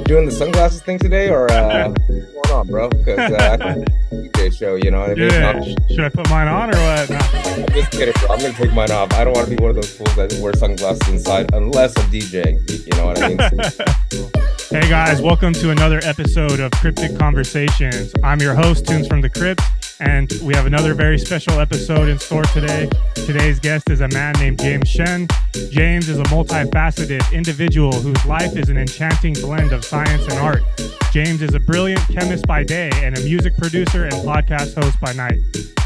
doing the sunglasses thing today, or what's going on, bro? Because I think it's a DJ show, you know what I mean? Yeah. Should I put mine on or what? No. I'm just kidding, bro. I'm gonna take mine off. I don't want to be one of those fools that wear sunglasses inside unless I'm DJing. You know what I mean? Hey guys, welcome to another episode of Cryptic Conversations. I'm your host, Tunes from the Crypt, and we have another very special episode in store today. Today's guest is a man named James Shen. James is a multifaceted individual whose life is an enchanting blend of science and art. James is a brilliant chemist by day and a music producer and podcast host by night.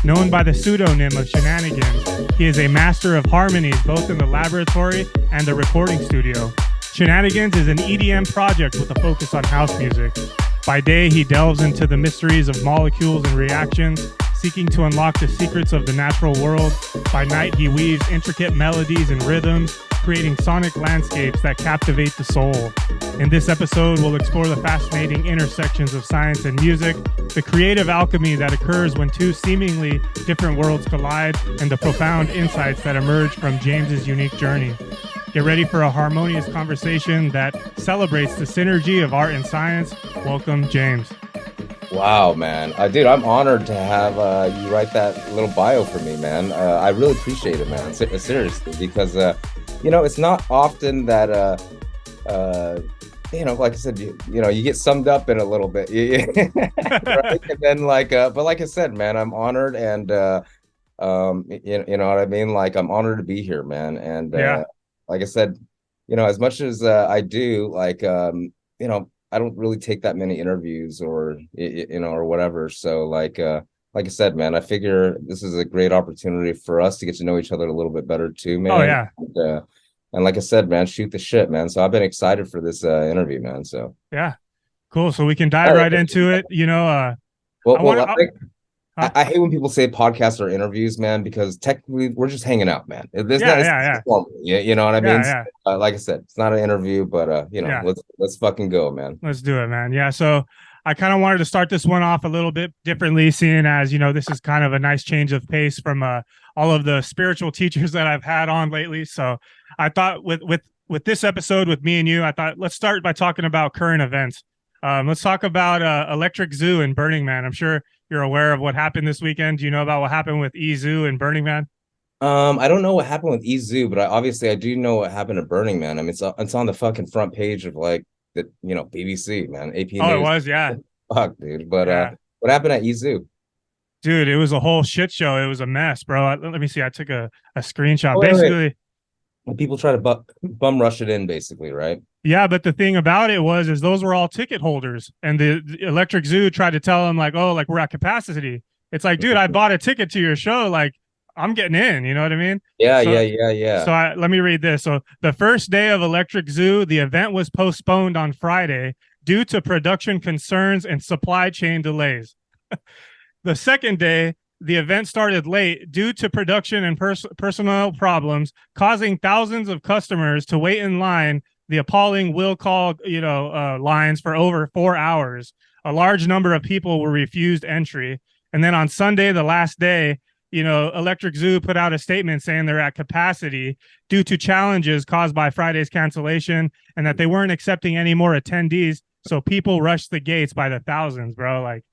Known by the pseudonym of Shenanigans, he is a master of harmonies both in the laboratory and the recording studio. Shenanigans is an EDM project with a focus on house music. By day, he delves into the mysteries of molecules and reactions, seeking to unlock the secrets of the natural world. By night, he weaves intricate melodies and rhythms, creating sonic landscapes that captivate the soul. In this episode, we'll explore the fascinating intersections of science and music, the creative alchemy that occurs when two seemingly different worlds collide, and the profound insights that emerge from James's unique journey. Get ready for a harmonious conversation that celebrates the synergy of art and science. Welcome, James. Wow, man. Dude, I'm honored to have you write that little bio for me, man. I really appreciate it, man. Seriously, because, it's not often that, like I said, you get summed up in a little bit. Right? And then, but like I said, man, I'm honored and, you know what I mean? Like, I'm honored to be here, man. And, Yeah. like I said, as much as I do, I don't really take that many interviews or whatever. So like I said, man, I figure this is a great opportunity for us to get to know each other a little bit better too, man. Oh, yeah. And like I said, man, shoot the shit, man. So I've been excited for this interview, man. So Yeah. Cool. So we can dive right into it. I hate when people say podcasts or interviews, man, because technically we're just hanging out, man. Yeah. Yeah, you know what I mean? Yeah. Like I said, it's not an interview, but let's fucking go, man. Let's do it, man. Yeah. So I kind of wanted to start this one off a little bit differently, seeing as, this is kind of a nice change of pace from all of the spiritual teachers that I've had on lately. So I thought with this episode with me and you, I thought let's start by talking about current events. Let's talk about Electric Zoo and Burning Man. I'm sure you're aware of what happened this weekend. Do you know about what happened with E-Zoo and Burning Man? I don't know what happened with E-Zoo, but I do know what happened to Burning Man. I mean, it's on the fucking front page of like the BBC, man. AP Oh, News. it was, yeah. Fuck, dude. But what happened at E-Zoo? Dude, it was a whole shit show. It was a mess, bro. Let me see. I took a screenshot. Wait. People try to bum rush it in, basically, right? Yeah, but the thing about it is those were all ticket holders, and the Electric Zoo tried to tell them like, oh, like we're at capacity. It's like, dude, I bought a ticket to your show. Like, I'm getting in. You know what I mean? Yeah. So let me read this. So the first day of Electric Zoo, the event was postponed on Friday due to production concerns and supply chain delays. The second day, the event started late due to production and personnel problems, causing thousands of customers to wait in line. The appalling will call, lines for over 4 hours. A large number of people were refused entry. And then on Sunday, the last day, Electric Zoo put out a statement saying they're at capacity due to challenges caused by Friday's cancellation and that they weren't accepting any more attendees. So people rushed the gates by the thousands, bro. Like,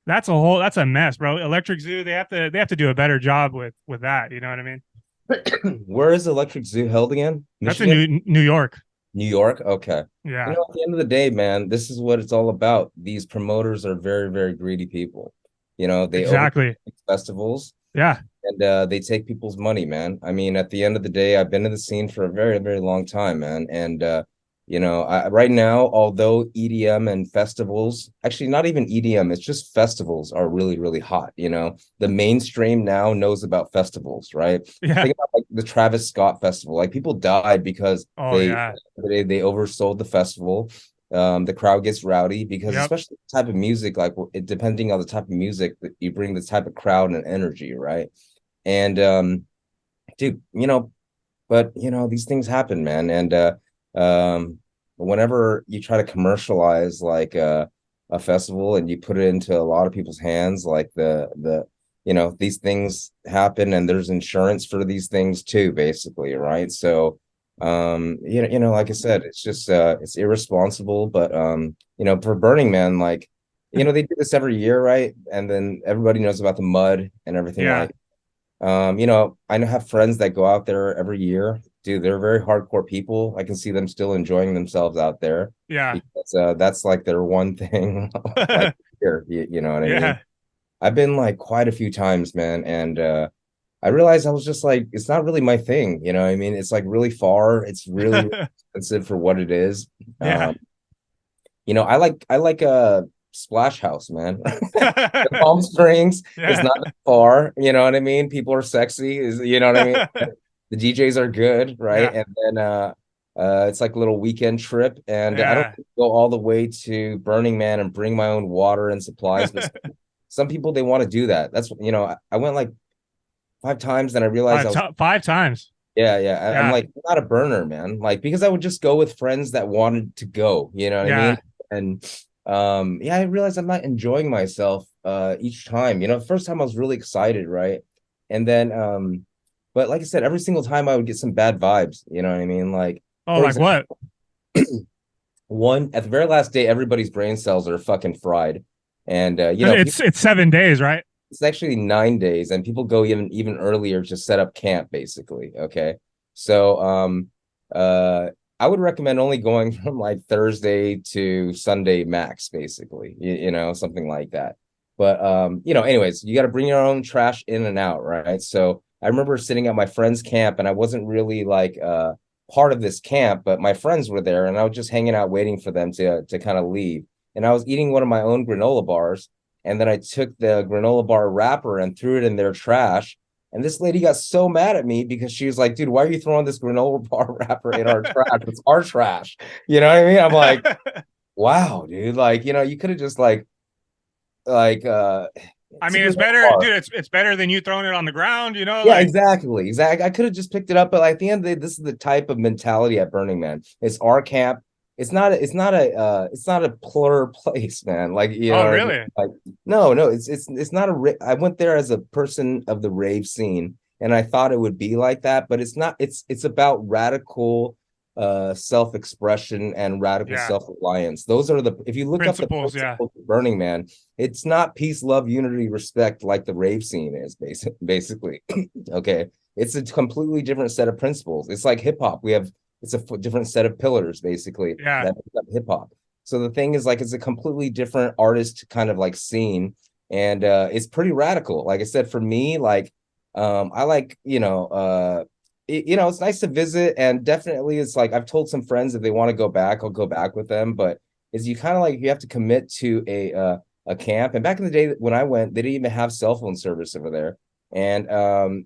that's a mess, bro. Electric Zoo, they have to do a better job with that. You know what I mean? Where is Electric Zoo held again? Michigan? That's in New York. New York? Okay. Yeah. At the end of the day, man, this is what it's all about. These promoters are very, very greedy people. They exactly festivals. Yeah. And they take people's money, man. I mean, at the end of the day, I've been in the scene for a very, very long time, man. And right now, although EDM and festivals, actually not even EDM, it's just festivals are really, really hot. The mainstream now knows about festivals, right? Yeah. Think about like the Travis Scott festival. Like people died because they oversold the festival. The crowd gets rowdy because especially the type of music, like depending on the type of music that you bring, this type of crowd and energy, right? And dude, but these things happen, man. And whenever you try to commercialize like a festival and you put it into a lot of people's hands, like these things happen and there's insurance for these things too, basically, right? So Like I said, it's just it's irresponsible, but for Burning Man, like, they do this every year, right? And then everybody knows about the mud and everything. Yeah. Like, I have friends that go out there every year. Dude, they're very hardcore people. I can see them still enjoying themselves out there Yeah. because that's like their one thing. Like here, you know what I mean? Yeah. I've been like quite a few times, man, and I realized I was just like, it's not really my thing, you know what I mean? It's like really far. It's really, really expensive for what it is. Yeah. I like a Splash House, man. The Palm Springs is Yeah. not that far, you know what I mean? People are sexy, you know what I mean? The DJs are good, right? Yeah. And then it's like a little weekend trip, and I don't Yeah. go all the way to Burning Man and bring my own water and supplies, but some people they want to do that. That's I went like 5 times, and I realized I was. Five times. Yeah, yeah. I'm Yeah. like not a burner, man. Like because I would just go with friends that wanted to go, you know what I mean? Yeah. And yeah, I realized I'm not enjoying myself each time. The first time I was really excited, right? And then but like I said, every single time I would get some bad vibes, you know what I mean? Like Oh, for like example, what? one at the very last day, everybody's brain cells are fucking fried. And It's 7 days, right? it's actually 9 days, and people go even earlier to set up camp, basically. Okay, so uh, I would recommend only going from like Thursday to Sunday max, basically. Something like that. But anyways, you got to bring your own trash in and out, right? So I remember sitting at my friend's camp, and I wasn't really like part of this camp, but my friends were there, and I was just hanging out waiting for them to kind of leave. And I was eating one of my own granola bars, and then I took the granola bar wrapper and threw it in their trash. And this lady got so mad at me because she was like, dude, why are you throwing this granola bar wrapper in our trash? It's our trash. You know what I mean? I'm like, wow, dude. Like, you could have just I it's a mean, it's granola better, bar. dude. It's better than you throwing it on the ground, Yeah, like, exactly. Exactly. I could have just picked it up, but at the end of the day, this is the type of mentality at Burning Man. It's our camp. It's not a plur place, man. Like, you know oh, what I mean? really? Like, no, it's not I went there as a person of the rave scene, and I thought it would be like that, but it's not. It's about radical self-expression and radical Yeah. self-reliance. Those are if you look up the Principles. Yeah. principles of Burning Man, it's not peace, love, unity, respect like the rave scene is basically. Okay, it's a completely different set of principles. It's like hip hop. It's a different set of pillars basically Yeah. that make up hip hop. So the thing is, like, it's a completely different artist kind of like scene, and it's pretty radical. Like I said, for me, like I like it's nice to visit, and definitely it's like I've told some friends if they want to go back, I'll go back with them. But is you kind of like you have to commit to a camp. And back in the day when I went, they didn't even have cell phone service over there. And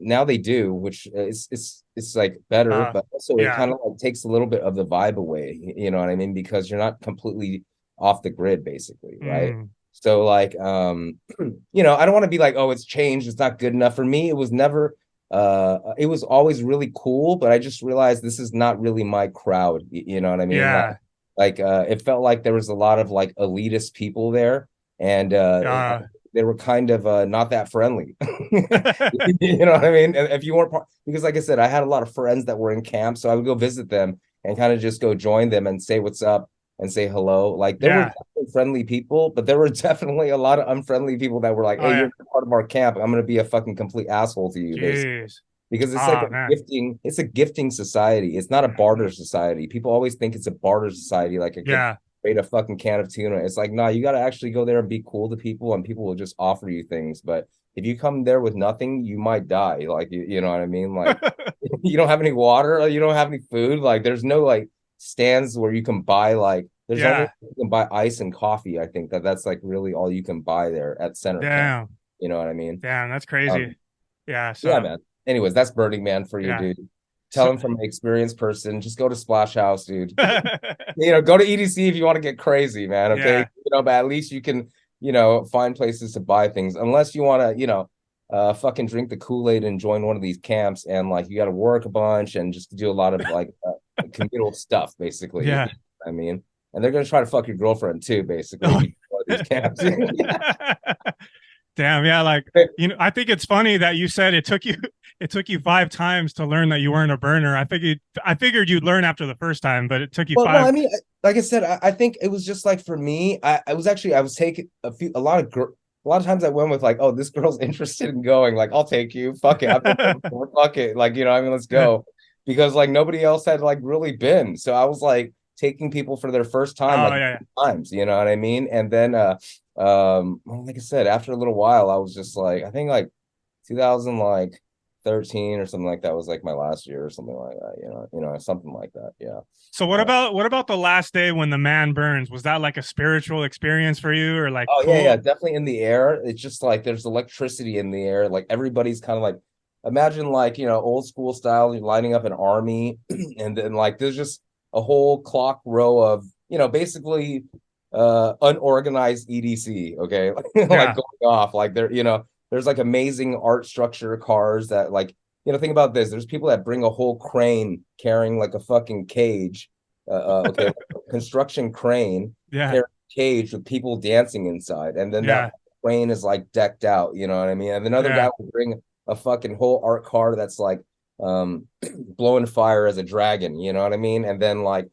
now they do, which it's like better, but also it Yeah. kind of like takes a little bit of the vibe away, you know what I mean? Because you're not completely off the grid, basically, right? Mm. So like I don't want to be like, oh, it's changed, it's not good enough. For me, it was always really cool, but I just realized this is not really my crowd, you know what I mean? Yeah. It felt like there was a lot of like elitist people there, and they were kind of not that friendly. You know what I mean? And if you weren't because like I said, I had a lot of friends that were in camp, so I would go visit them and kind of just go join them and say what's up and say hello. Like there were Yeah. definitely friendly people, but there were definitely a lot of unfriendly people that were like, Oh, hey, yeah. you're part of our camp, I'm gonna be a fucking complete asshole to you, basically. Jeez. Because it's like Ah, man. it's a gifting society. It's not a barter society. People always think it's a barter society, like I could Yeah. trade a fucking can of tuna. It's like, no, you got to actually go there and be cool to people, and people will just offer you things. But if you come there with nothing, you might die. Like, you know what I mean? Like, you don't have any water, or you don't have any food. Like, there's no like stands where you can buy there's only Yeah. you can buy ice and coffee. I think that's like really all you can buy there at center camp. Damn. You know what I mean? Damn. That's crazy. Um, Yeah. yeah, So, man. Anyways, that's Burning Man for you, yeah. dude. Tell So, him from an experienced person. Just go to Splash House, dude. Go to EDC if you want to get crazy, man. Okay. yeah. But at least you can, find places to buy things. Unless you want to, fucking drink the Kool-Aid and join one of these camps, and like you got to work a bunch and just do a lot of like communal stuff, basically. Yeah. I mean, and they're gonna try to fuck your girlfriend too, basically. Oh. If you go to one of these camps. Damn. Yeah. Like, I think it's funny that you said it took you 5 times to learn that you weren't a burner. I figured you'd learn after the first time, but it took you Well, no, five. I mean, like I said, I think it was just like for me, I was taking a lot of times I went with like, oh, this girl's interested in going, like, I'll take you, fuck it, I've been there before, fuck it, like, I mean, let's go, because like nobody else had like really been, so I was like taking people for their first time, Oh like yeah, times, you know what I mean, and then well, like I said, after a little while, I was just like, I think like 2000 like 13 or something like that was like my last year or something like that, something like that, yeah. so what about the last day when the man burns? Was that like a spiritual experience for you, or like Oh yeah, yeah, cool? definitely in the air. It's just like there's electricity in the air. Like everybody's kind of like imagine like, old school style, you're lining up an army and then like there's just a whole clock row of, basically unorganized EDC, okay? Like Yeah, going off like there's like amazing art structure cars that like, think about this. There's people that bring a whole crane carrying like a fucking cage. Okay, like a construction crane yeah, carrying cage with people dancing inside, and then that yeah, plane is like decked out, you know what I mean? And another guy yeah, will bring a fucking whole art car that's like blowing fire as a dragon, you know what I mean? And then like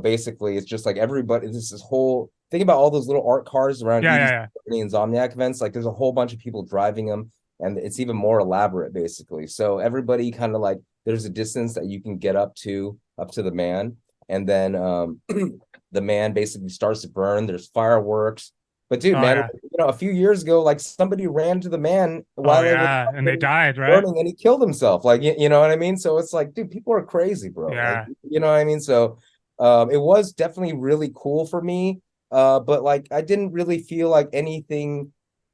basically it's just like everybody, this whole think about all those little art cars around yeah, yeah, EDC yeah. and Insomniac events, like there's a whole bunch of people driving them, and it's even more elaborate basically. So everybody kind of like there's a distance that you can get up to the man, and then the man basically starts to burn. There's fireworks. But dude, Oh man, yeah, a few years ago, like somebody ran to the man oh while it was yeah, and they died, right? burning and he killed himself. Like, you know what I mean? So it's like, dude, people are crazy, bro. Like, Yeah. you know what I mean? So it was definitely really cool for me. But like I didn't really feel like anything,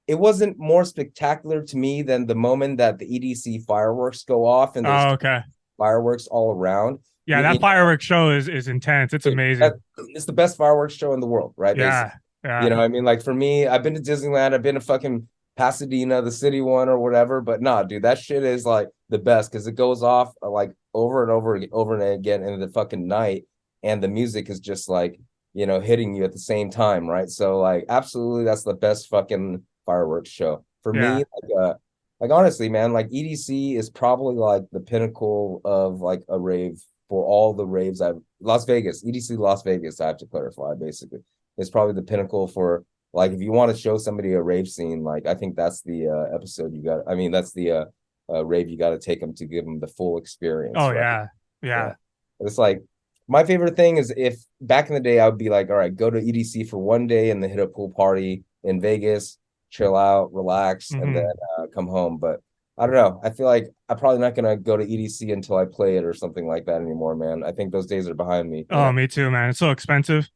it wasn't more spectacular to me than the moment that the EDC fireworks go off and there's Oh okay. fireworks all around. Yeah, that fireworks show is intense. It's That amazing. it's the best fireworks show in the world, right? Basically, Yeah, yeah, I mean, like for me, I've been to Disneyland, I've been to fucking Pasadena, the city one or whatever, but nah, dude, that shit is like the best because it goes off like over and again in the fucking night, and the music is just like hitting you at the same time, right? So like, absolutely, that's the best fucking fireworks show for me. yeah. Like honestly, man, like EDC is probably like the pinnacle of like a rave for all the raves I've Las Vegas, EDC Las Vegas, I have to clarify, basically. It's probably the pinnacle for like if you want to show somebody a rave scene, like I think that's the episode you got. I mean, that's the rave you got to take them to give them the full experience, Oh right? yeah, Yeah. yeah. It's like my favorite thing is if back in the day I would be like, all right, go to EDC for one day and then hit a pool party in Vegas, chill out, relax, and then Hmm. come home. But I don't know. I feel like I'm probably not gonna go to EDC until I play it or something like that anymore, man. I think those days are behind me. Oh, me too, man. It's so expensive.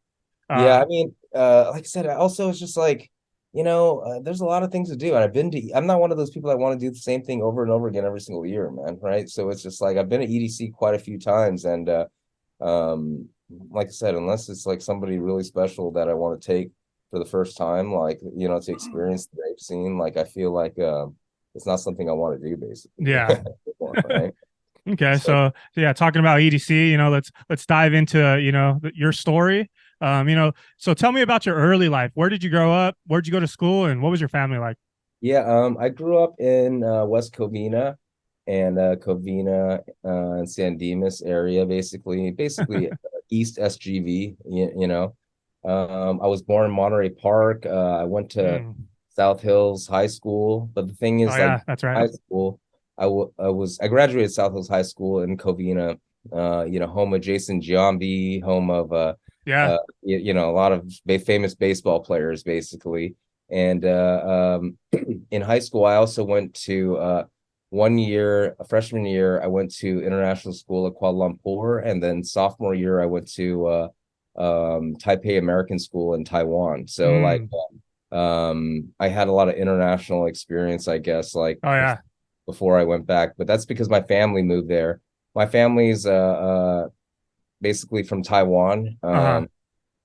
Yeah, Uh, I mean, like I said, I also it's just like, there's a lot of things to do. And I'm not one of those people that want to do the same thing over and over again every single year, man. Right. So it's just like I've been at EDC quite a few times. And um, like I said, unless it's like somebody really special that I want to take for the first time, like, to experience the rave scene, like I feel like it's not something I want to do, basically. yeah. Right. Okay, So so yeah, talking about EDC, let's dive into your story. So tell me about your early life. Where did you grow up? Where did you go to school, and what was your family like? yeah, I grew up in West Covina and Covina and San Dimas area, basically East SGV. I was born in Monterey Park. I went to Mm. South Hills High School, but the thing Oh is, like yeah, that's right. high school, I graduated South Hills High School in Covina, home of Jason Giambi, home of Yeah. a lot of famous baseball players, basically. And in high school, I also went to one year, a freshman year, I went to international school at Kuala Lumpur, and then sophomore year, I went to Taipei American School in Taiwan. So like, Mm. I had a lot of international experience, I guess, like Oh yeah. before I went back. But that's because my family moved there. My family's basically from Taiwan. Uh-huh.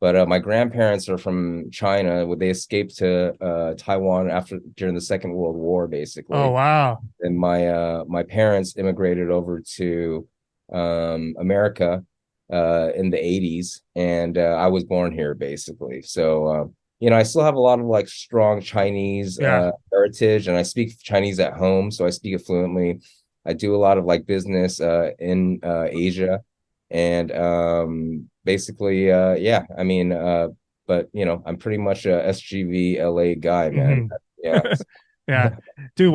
But my grandparents are from China. They escaped to Taiwan during the Second World War, Oh basically. wow. And my parents immigrated over to America in the 80s, and I was born here, basically. So I still have a lot of like strong Chinese heritage, and I speak Chinese at home, so I speak it fluently. I do a lot of like business in Asia, and basically, yeah, I mean, but I'm pretty much a SGV LA guy, man. Yeah. Yeah. Dude,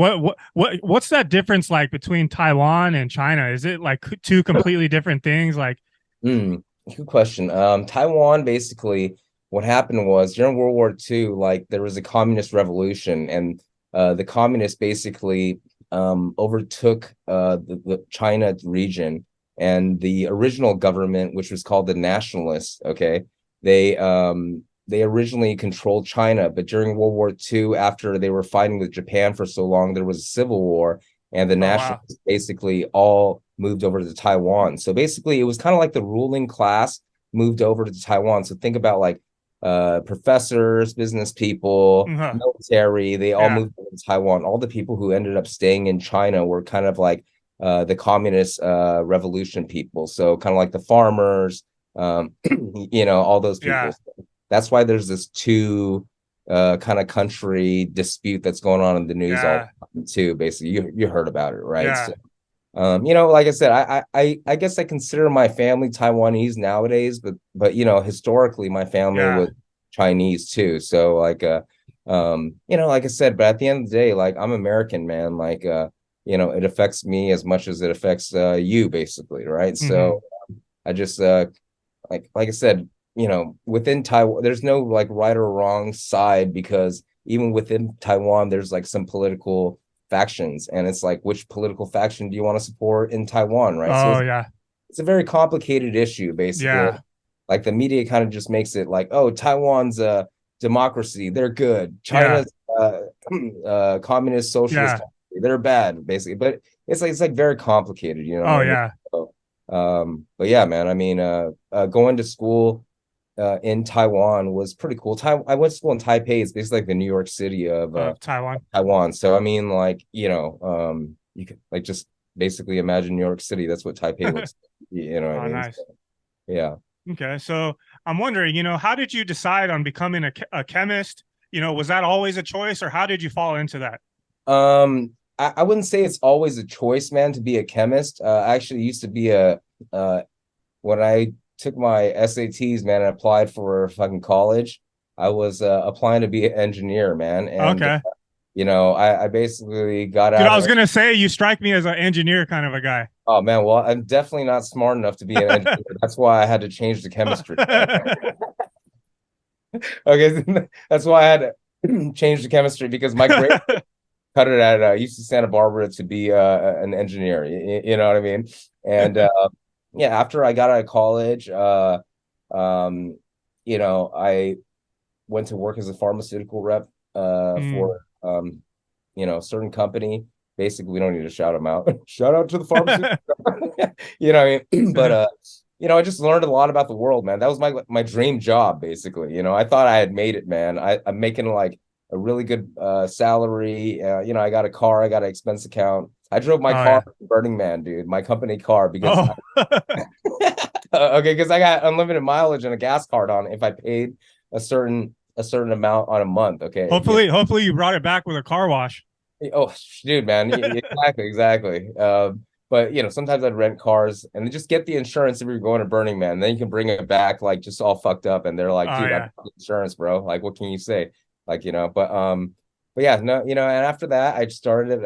what's that difference like between Taiwan and China? Is it like two completely different things? Like, good question. Taiwan, basically, what happened was during World War II, like there was a communist revolution, and the communists basically overtook the China region, and the original government, which was called the Nationalists, okay, they originally controlled China, but during World War II, after they were fighting with Japan for so long, there was a civil war, and the nationalists basically all moved over to Taiwan. So basically, it was kind of like the ruling class moved over to Taiwan. So think about like professors, business people, military, they all moved over to Taiwan. All the people who ended up staying in China were kind of like the communist revolution people. So kind of like the farmers, all those people. Yeah. That's why there's this two kind of country dispute that's going on in the news all the time too. Basically, you heard about it, right? Yeah. So, like I said, I guess I consider my family Taiwanese nowadays, but historically my family was Chinese too. So like like I said, but at the end of the day, like I'm American, man. Like it affects me as much as it affects you, basically, right? So I just like I said, within Taiwan, there's no like right or wrong side, because even within Taiwan, there's like some political factions, and it's like, which political faction do you want to support in Taiwan, right? So it's a very complicated issue, basically. Like the media kind of just makes it like, oh, Taiwan's a democracy, they're good. China's communist socialist country, they're bad, basically. But it's like very complicated, So, but yeah, man, I mean, going to school in Taiwan was pretty cool. I went to school in Taipei. It's basically like the New York City of Taiwan. So I mean, like, you could like just basically imagine New York City. That's what Taipei looks like. What I mean? Nice. So, yeah. Okay. So I'm wondering, how did you decide on becoming a chemist? Was that always a choice, or how did you fall into that? I wouldn't say it's always a choice, man, to be a chemist. I actually used to be when I took my SATs, man, and applied for fucking college, I was applying to be an engineer, man. And I basically got out. Dude, I was gonna say, you strike me as an engineer kind of a guy. Oh man, well, I'm definitely not smart enough to be an engineer. That's why I had to change the chemistry. Okay, that's why I had to change the chemistry, because my grade cut it at UC Santa Barbara to be an engineer. You know what I mean? And after I got out of college, I went to work as a pharmaceutical rep for a certain company. Basically, we don't need to shout them out. Shout out to the pharmaceutical. What I mean? But I just learned a lot about the world, man. That was my dream job, basically. I thought I had made it, man. I'm making like a really good salary. I got a car, I got an expense account. I drove my car to Burning Man, dude, my company car, because because I got unlimited mileage and a gas card on it if I paid a certain amount on a month. Okay. Hopefully you brought it back with a car wash. Oh, dude, man. Exactly. But sometimes I'd rent cars and just get the insurance if you're going to Burning Man. Then you can bring it back like just all fucked up, and they're like, dude, I have insurance, bro. Like, what can you say? Like, but yeah, no, and after that I started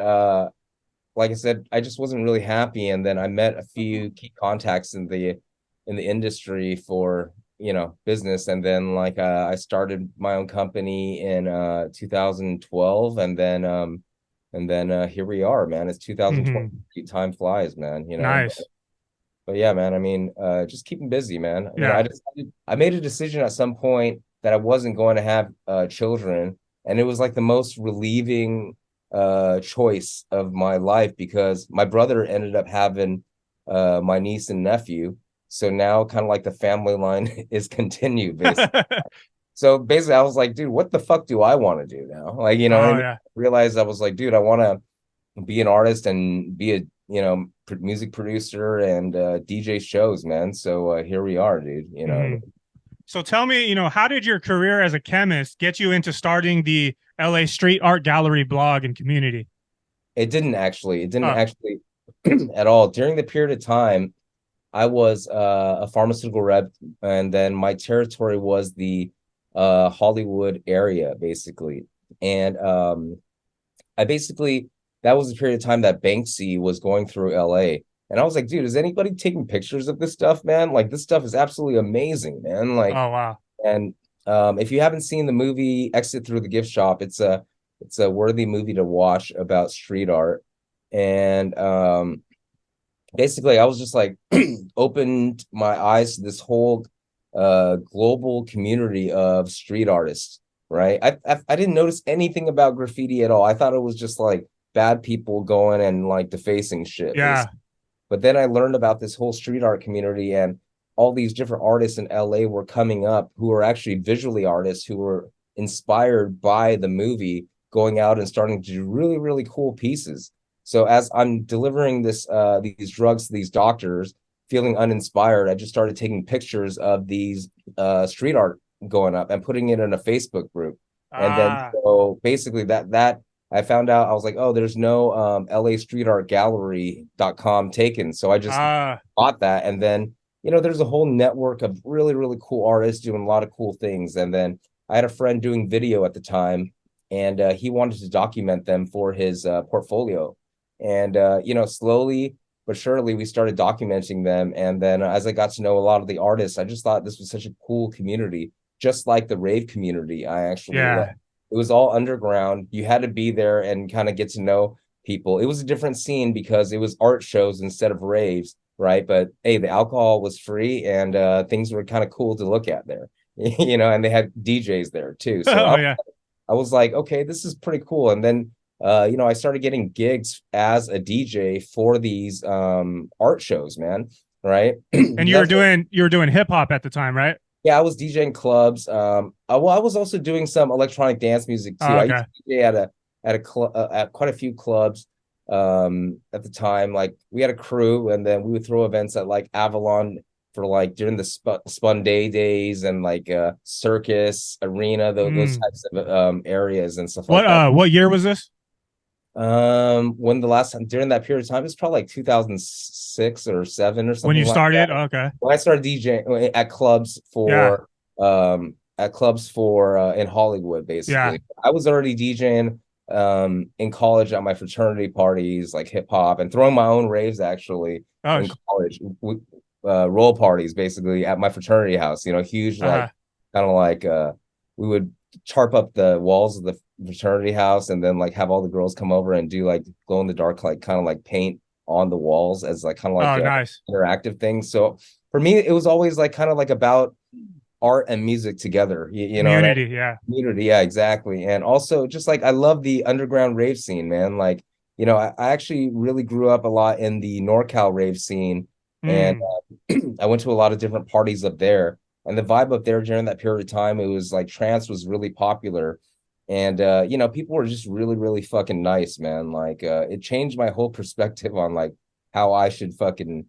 like I said, I just wasn't really happy, and then I met a few key contacts in the industry for business, and then like I started my own company in 2012, and then here we are, man. It's 2020. Time flies, man. Nice. But yeah, man, I mean, just keeping busy, man. I made a decision at some point that I wasn't going to have children, and it was like the most relieving choice of my life, because my brother ended up having my niece and nephew. So now kind of like the family line is continued, basically. So basically I was like, dude, what the fuck do I want to do now? Like, I realized I was like, dude, I want to be an artist and be a music producer and DJ shows, man. So here we are, dude. So tell me, how did your career as a chemist get you into starting the LA Street Art Gallery blog and community? It didn't Oh, actually at all. During the period of time, I was a pharmaceutical rep, and then my territory was the Hollywood area, basically. And I basically that was the period of time that Banksy was going through LA. And I was like, dude, is anybody taking pictures of this stuff, man? Like this stuff is absolutely amazing, man. Like, oh wow. and if you haven't seen the movie Exit Through the Gift Shop, it's a worthy movie to watch about street art. And basically I was just like opened my eyes to this whole global community of street artists, right? I didn't notice anything about graffiti at all. I thought it was just like bad people going and like defacing shit, Yeah. basically. But then I learned about this whole street art community, and all these different artists in LA were coming up who were actually visually artists who were inspired by the movie, going out and starting to do really, really cool pieces. So as I'm delivering these drugs to these doctors, feeling uninspired, I just started taking pictures of these street art going up and putting it in a Facebook group. And then Ah, so basically that I found out, I was like, oh, there's no LA Street Art Gallery.com taken. So I just ah, bought that. And then, there's a whole network of really, really cool artists doing a lot of cool things. And then I had a friend doing video at the time, and he wanted to document them for his portfolio. And, slowly but surely we started documenting them. And then as I got to know a lot of the artists, I just thought this was such a cool community, just like the rave community I actually left. yeah. It was all underground. You had to be there and kind of get to know people. It was a different scene because it was art shows instead of raves, right? But hey, the alcohol was free, and things were kind of cool to look at there, and they had DJs there too. So Oh I, yeah. I was like, okay, this is pretty cool. And then I started getting gigs as a DJ for these art shows, man. Right. And That's you were doing hip hop at the time, right? Yeah, I was DJing clubs. I was also doing some electronic dance music too. Oh, I used okay. to DJ at quite a few clubs at the time. Like we had a crew, and then we would throw events at like Avalon for like during the Spun Day days, and like Circus Arena, those Mm. types of areas and stuff like that. What year was this? When the last time during that period of time, it's probably like 2006 or 7 or When something you like that. started? Oh, okay. When I started DJing Yeah. at clubs for in Hollywood, Yeah. basically. I was already DJing in college at my fraternity parties, like hip hop, and throwing my own raves actually Oh, in college. Role parties basically at my fraternity house, huge, like uh-huh. kind of like we would tarp up the walls of the fraternity house, and then like have all the girls come over and do like glow in the dark, like kind of like paint on the walls as like kind of like Oh, nice. interactive things. So for me, it was always like kind of like about art and music together, and Community. Yeah. community, yeah, exactly. And also just like I love the underground rave scene, man. Like, I actually really grew up a lot in the NorCal rave scene, and Mm. I went to a lot of different parties up there. And the vibe up there during that period of time, it was like trance was really popular. And people were just really, really fucking nice, man. Like it changed my whole perspective on like how I should fucking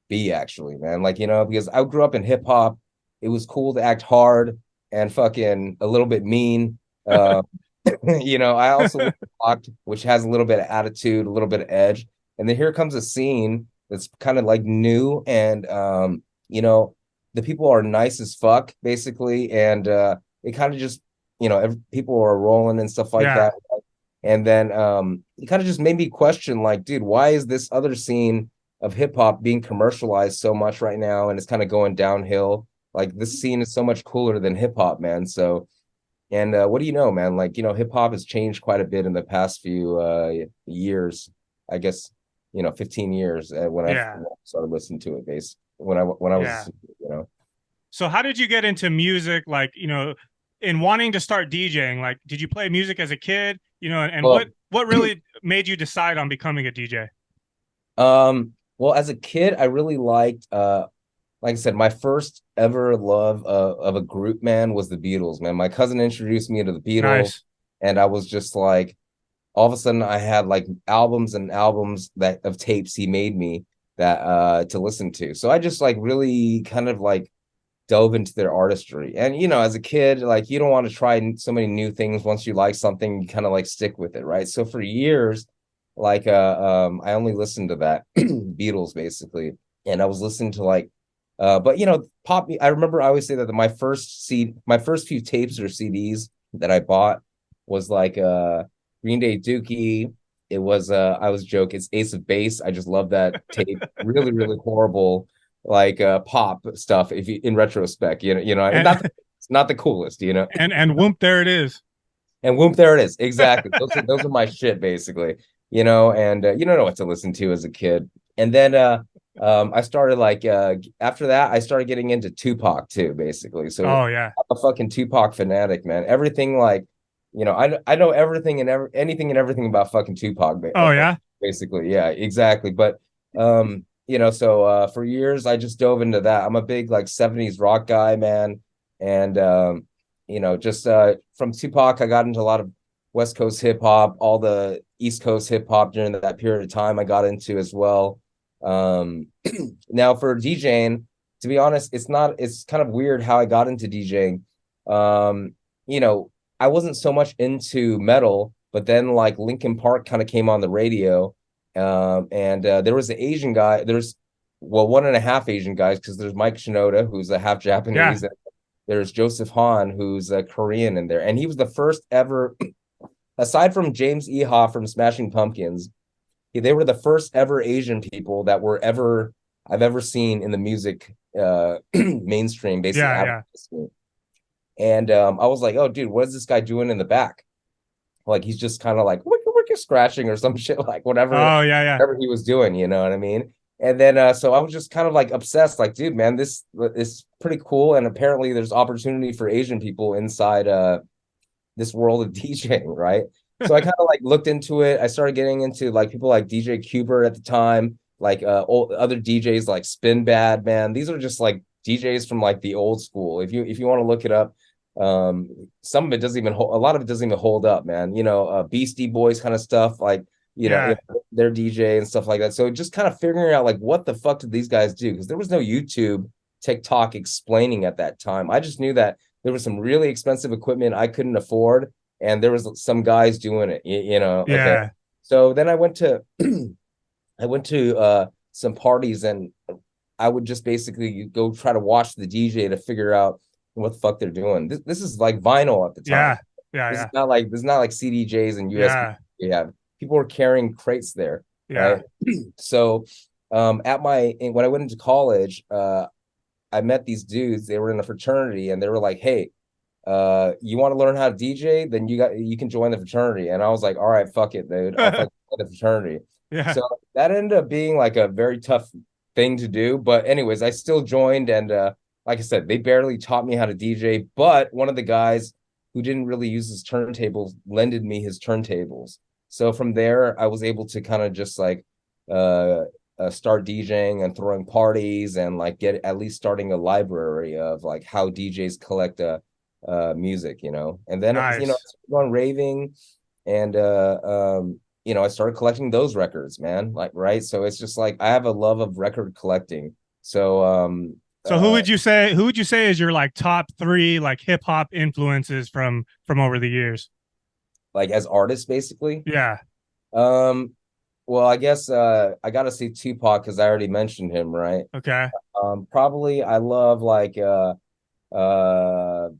be actually, man. Like, because I grew up in hip hop, it was cool to act hard and fucking a little bit mean. Uh, I also rocked, which has a little bit of attitude, a little bit of edge. And then here comes a scene that's kind of like new, and the people are nice as fuck, basically, and it kind of just, people are rolling and stuff like Yeah. that. And then it kind of just made me question, like, dude, why is this other scene of hip hop being commercialized so much right now, and it's kind of going downhill? Like this scene is so much cooler than hip hop, man. So, and what do you know, man? Like, hip hop has changed quite a bit in the past few years. I guess, 15 years when I Yeah. started listening to it, when I Yeah. was, So how did you get into music? Like, in wanting to start DJing, like, did you play music as a kid? And well, what really made you decide on becoming a DJ? well, as a kid, I really liked like I said, my first ever love of a group, man, was the Beatles, man. My cousin introduced me to the Beatles, Nice. and I was just like, all of a sudden, I had like albums and albums that of tapes he made me that to listen to. So I just like really kind of like dove into their artistry. And as a kid, like, you don't want to try so many new things. Once you like something, you kind of like stick with it, right? So for years, like I only listened to that Beatles basically, and I was listening to like but pop. I remember I always say that my first few tapes or CDs that I bought was like Green Day Dookie. It was I was joking, it's Ace of Base. I just love that tape. Really, really horrible, like pop stuff. If you, in retrospect, And, it's not the coolest, And whoop, there it is. And whoop, there it is. Exactly. Those are my shit, basically. And you don't know what to listen to as a kid. And then I started like after that, I started getting into Tupac too, basically. So oh yeah, I'm a fucking Tupac fanatic, man. Everything like, I know everything and anything and everything about fucking Tupac. Oh yeah, basically, yeah, exactly. But so for years I just dove into that. I'm a big like 70s rock guy, man. And just from Tupac, I got into a lot of West Coast hip hop, all the East Coast hip hop during that period of time I got into as well. Now for DJing, to be honest, it's kind of weird how I got into DJing. I wasn't so much into metal, but then like Linkin Park kind of came on the radio. And there was an Asian guy. There's one and a half Asian guys, because there's Mike Shinoda, who's a half Japanese. Yeah. There's Joseph Hahn, who's a Korean in there. And he was the first ever, aside from James Iha from Smashing Pumpkins, they were the first ever Asian people that I've ever seen in the music mainstream, basically. Yeah. And I was like, oh, dude, what is this guy doing in the back? Like, he's just kind of like, wick, scratching or some shit, like whatever. Oh, yeah. Whatever he was doing, you know what I mean? And then so I was just kind of like obsessed, like, dude, man, this is pretty cool. And apparently there's opportunity for Asian people inside this world of DJing, right? So I kind of like looked into it. I started getting into like people like DJ Cuber at the time, like other DJs like Spin Bad, man. These are just like DJs from like the old school. If you want to look it up, some of it doesn't even hold, a lot of it doesn't even hold up, man. Beastie Boys kind of stuff, like their DJ and stuff like that. So just kind of figuring out like what the fuck did these guys do, because there was no YouTube, TikTok explaining at that time. I just knew that there was some really expensive equipment I couldn't afford, and there was some guys doing it, Yeah. Okay. So then I went to some parties, and I would just basically go try to watch the DJ to figure out what the fuck they're doing. This is like vinyl at the time. This is not like CDJs and USB. Yeah. People were carrying crates there. Yeah. Right? So when I went into college, I met these dudes. They were in a fraternity, and they were like, hey, you want to learn how to DJ? Then you can join the fraternity. And I was like, all right, fuck it, dude. I'll fucking join the fraternity. Yeah. So that ended up being like a very tough thing to do. But anyways, I still joined, and like I said, they barely taught me how to DJ. But one of the guys who didn't really use his turntables lended me his turntables. So from there, I was able to kind of just like start DJing and throwing parties, and like get at least starting a library of like how DJs collect music, and then nice. I started going raving, and I started collecting those records, man. Like, right. So it's just like I have a love of record collecting. So who would you say is your like top 3 like hip hop influences from over the years? Like as artists, basically? Yeah. Well, I guess I gotta say Tupac, because I already mentioned him, right? Okay. Probably I love like I'm a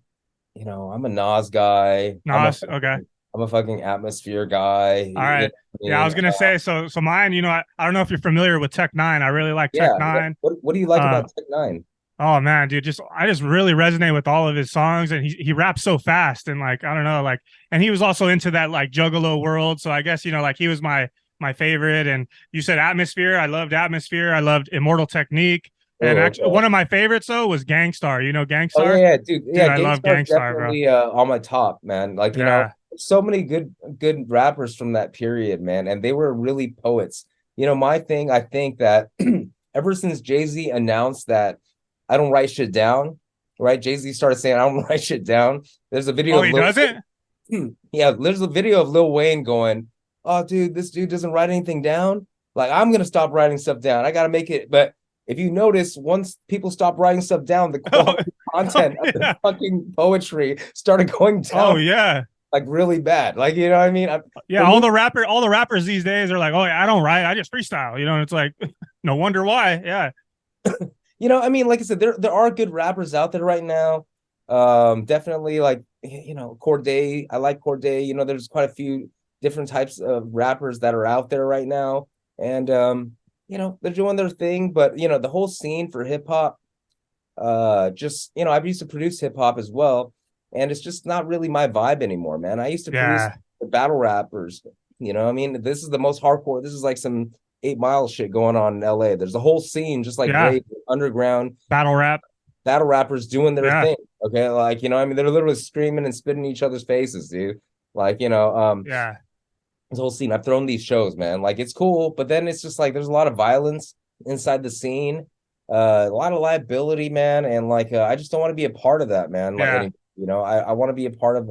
Nas guy. Okay. I'm a fucking Atmosphere guy. All right. I was gonna say so mine. I don't know if you're familiar with Tech Nine. I really like Tech Nine. What do you like about Tech Nine? Oh man, dude, I just really resonate with all of his songs, and he raps so fast, and like I don't know, like, and he was also into that like Juggalo world. So I guess like he was my favorite. And you said Atmosphere. I loved Atmosphere. I loved Immortal Technique. And actually, one of my favorites though was Gangstar. You know Gangstar? Oh yeah, dude. Yeah, I love Gangstar, definitely, bro. On my top, man. Like so many good rappers from that period, man, and they were really poets. My thing, I think that ever since Jay-Z announced that I don't write shit down, right? Jay-Z started saying I don't write shit down. There's a video. Oh, he doesn't? Yeah, there's a video of Lil Wayne going, "Oh, dude, this dude doesn't write anything down. Like, I'm gonna stop writing stuff down. I gotta make it." But if you notice, once people stop writing stuff down, the quality content of the fucking poetry started going down. Oh yeah. Like really bad. Like, you know what I mean? Yeah, all the rappers these days are like, oh yeah, I don't write, I just freestyle, you know, and it's like, no wonder why. Yeah. You know, I mean, like I said, there are good rappers out there right now. Definitely like, you know, Corday. I like Corday. You know, there's quite a few different types of rappers that are out there right now. And you know, they're doing their thing, but you know, the whole scene for hip hop, just, you know, I used to produce hip hop as well, and it's just not really my vibe anymore, man. I used to produce the battle rappers, you know. I mean, this is the most hardcore. This is like some 8 Mile shit going on in LA. There's a whole scene just like Rave, underground battle rappers doing their thing. Okay, like, you know, I mean, they're literally screaming and spitting in each other's faces, dude. Like, you know, this whole scene. I've thrown these shows, man. Like, it's cool, but then it's just like there's a lot of violence inside the scene, a lot of liability, man, and like I just don't want to be a part of that, man. Like, you know, I want to be a part of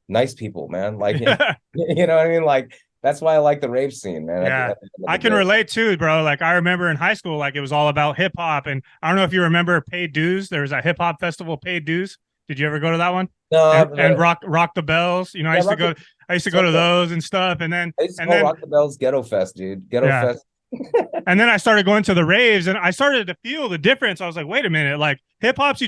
nice people, man. Like, you know what I mean? Like, that's why I like the rave scene, man. Yeah, I can relate too, bro. Like, I remember in high school, like it was all about hip hop, and I don't know if you remember Paid Dues. There was a hip hop festival, Paid Dues. Did you ever go to that one? No, and rock the bells. You know, I used to go to those and stuff, and then Rock the Bells Ghetto Fest, dude. Ghetto Fest. And then I started going to the raves, and I started to feel the difference. I was like, wait a minute, like hip hop's you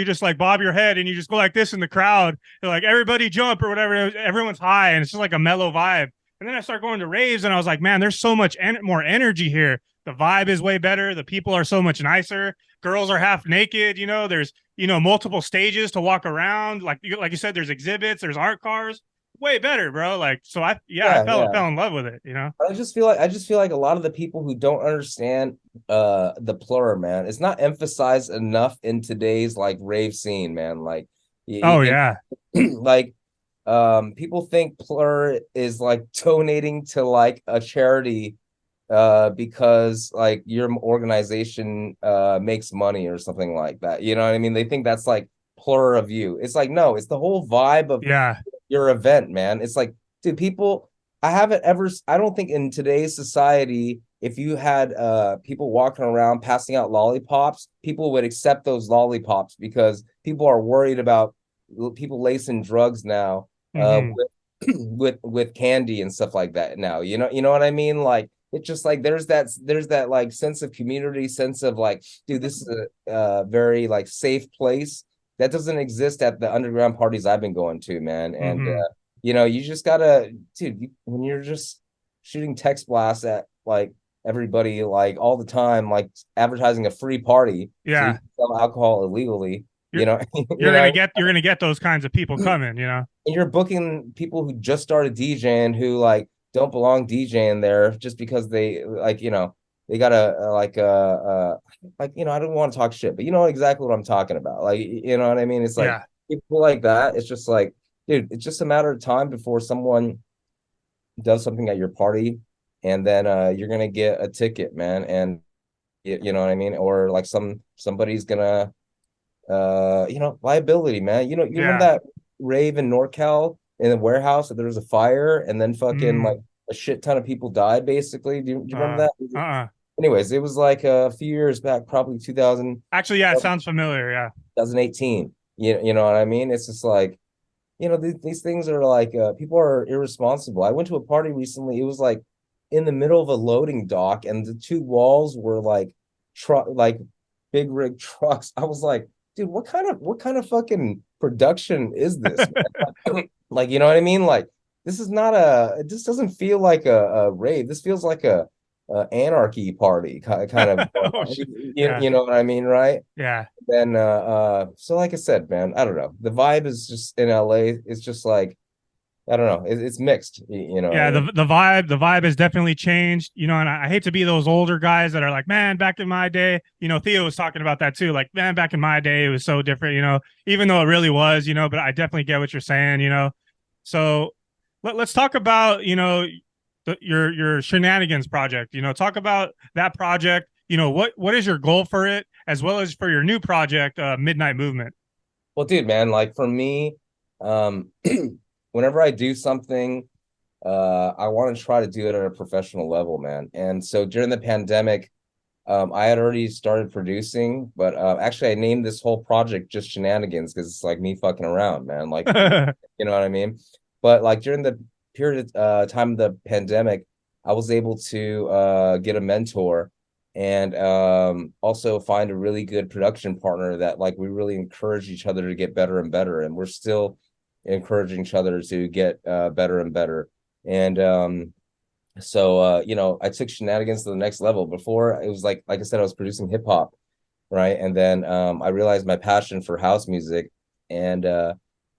just like bob your head and you just go like this in the crowd, and like everybody jump or whatever. Everyone's high, and it's just like a mellow vibe. And then I started going to raves, and I was like, man, there's so much more energy here. The vibe is way better. The people are so much nicer. Girls are half naked. You know, there's, you know, multiple stages to walk around. Like you said, there's exhibits, there's art cars. Way better, bro. Like, so I fell in love with it, you know. I just feel like a lot of the people who don't understand the plur, man, it's not emphasized enough in today's like rave scene, man. Like, like people think plur is like donating to like a charity because like your organization makes money or something like that. You know what I mean? They think that's like plur of you. It's like, no, it's the whole vibe of your event, man. It's like, dude, people, I don't think in today's society, if you had people walking around passing out lollipops, people would accept those lollipops because people are worried about people lacing drugs now with candy and stuff like that now. You know what I mean? Like, it's just like there's that like sense of community, sense of like, dude, this is a very like safe place that doesn't exist at the underground parties I've been going to, man. And you know, you just gotta, dude, when you're just shooting text blasts at like everybody like all the time, like advertising a free party, so you can sell alcohol illegally. You're gonna get those kinds of people coming, you know. And you're booking people who just started DJing who like don't belong DJing there just because they like, you know, they got like you know, I don't want to talk shit, but you know exactly what I'm talking about. Like, you know what I mean? It's like people like that. It's just like, dude, it's just a matter of time before someone does something at your party, and then you're gonna get a ticket, man. And you know what I mean? Or like somebody's gonna you know, liability, man. You know, you remember that rave in NorCal in the warehouse that there was a fire and then fucking like a shit ton of people died, basically. Do you remember that? Anyways, it was like a few years back, probably 2000. Actually, it sounds familiar. Yeah, 2018. You know what I mean? It's just like, you know, these things are like people are irresponsible. I went to a party recently. It was like in the middle of a loading dock, and the two walls were like like big rig trucks. I was like, dude, what kind of fucking production is this? Like, you know what I mean? Like, this doesn't feel like a rave. This feels like a anarchy party kind of. You know what I mean, right? Yeah. Then so like I said, man, I don't know. The vibe is just in LA. It's just like, I don't know. It's mixed, you know. Yeah, the vibe has definitely changed, you know. And I hate to be those older guys that are like, man, back in my day, you know. Theo was talking about that too. Like, man, back in my day, it was so different, you know. Even though it really was, you know. But I definitely get what you're saying, you know. So let's talk about, you know, your Shenanigans project. You know, talk about that project. You know, what is your goal for it, as well as for your new project, Midnight Movement? Well, dude, man, like for me, whenever I do something, I want to try to do it at a professional level, man. And so during the pandemic, I had already started producing, but actually I named this whole project just Shenanigans because it's like me fucking around, man. Like, you know what I mean? But like during the period time of the pandemic, I was able to get a mentor and also find a really good production partner that like we really encourage each other to get better and better, and we're still encouraging each other to get better and better. And so I took Shenanigans to the next level. Before it was like I said, I was producing hip hop, right? And then I realized my passion for house music, and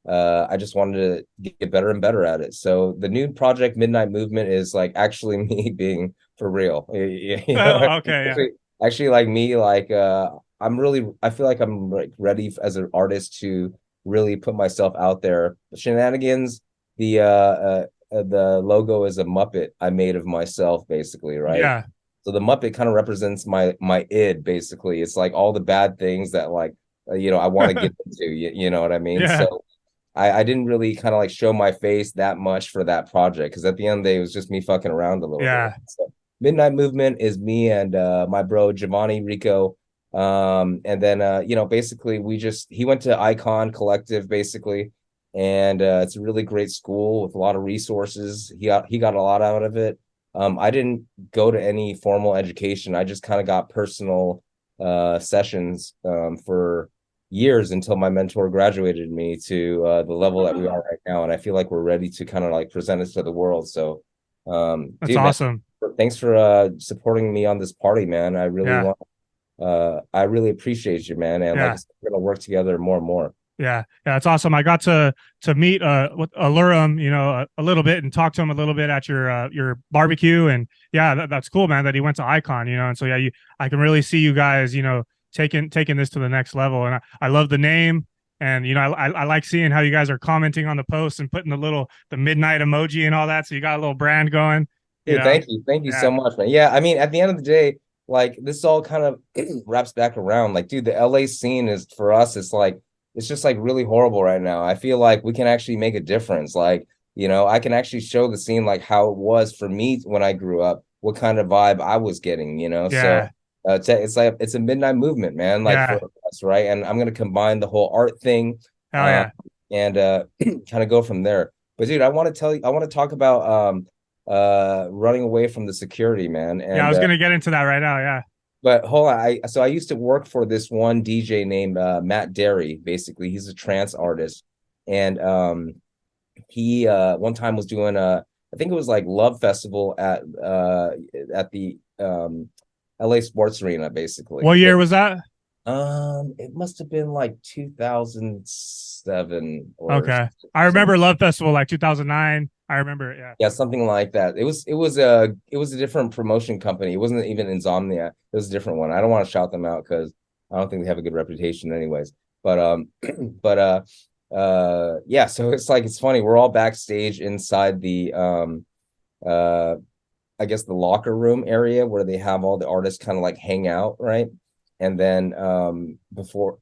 I just wanted to get better and better at it. So the new project, Midnight Movement, is like actually me being for real. Okay, yeah. Actually, like me, like I feel like I'm like ready as an artist to really put myself out there. Shenanigans, the logo is a Muppet I made of myself, basically, right? Yeah. So the Muppet kind of represents my id, basically. It's like all the bad things that like I want to get into. You know what I mean? Yeah. So I didn't really kind of like show my face that much for that project because at the end of the day, it was just me fucking around a little bit. Yeah. So Midnight Movement is me and my bro Giovanni Rico. And then basically he went to Icon Collective basically, and it's a really great school with a lot of resources. He got a lot out of it. I didn't go to any formal education. I just kind of got personal sessions for years until my mentor graduated me to the level that we are right now, and I feel like we're ready to kind of like present it to the world. So That's dude, man, awesome. thanks for supporting me on this party, man. Yeah. I really appreciate you, man, and like I Yeah. said, we're gonna work together more and more. Yeah, yeah, it's awesome. I got to meet with Alurum, a little bit and talk to him a little bit at your barbecue, and yeah, that's cool, man. That he went to Icon, and so yeah, I can really see you guys, taking this to the next level, and I love the name, and I like seeing how you guys are commenting on the post and putting the midnight emoji and all that. So you got a little brand going, Dude, thank you so yeah, much, man. Yeah, I mean, at the end of the day, like this all kind of wraps back around. Like, dude, the LA scene is for us. It's just like really horrible right now. I feel like we can actually make a difference. Like, I can actually show the scene like how it was for me when I grew up, what kind of vibe I was getting, So yeah, it's like it's a midnight movement, man, like yeah, for us, right? And I'm gonna combine the whole art thing hell yeah, and kind of go from there. But dude, I want to talk about running away from the security, man. yeah. I And was gonna get into that right now. Yeah, but hold on, I used to work for this one DJ named Matt Derry. Basically, he's a trance artist, and he one time was doing I think it was like Love Festival at the LA Sports Arena, what basically. year was that? It must have been like 2007 or Okay, I something. remember Love Festival like 2009. I remember it. Yeah. Yeah, something like that. It was a different promotion company. It wasn't even Insomnia. It was a different one. I don't want to shout them out because I don't think they have a good reputation anyways. But but yeah, so it's like it's funny. We're all backstage inside the uh I guess the locker room area where they have all the artists kind of like hang out, right? And then before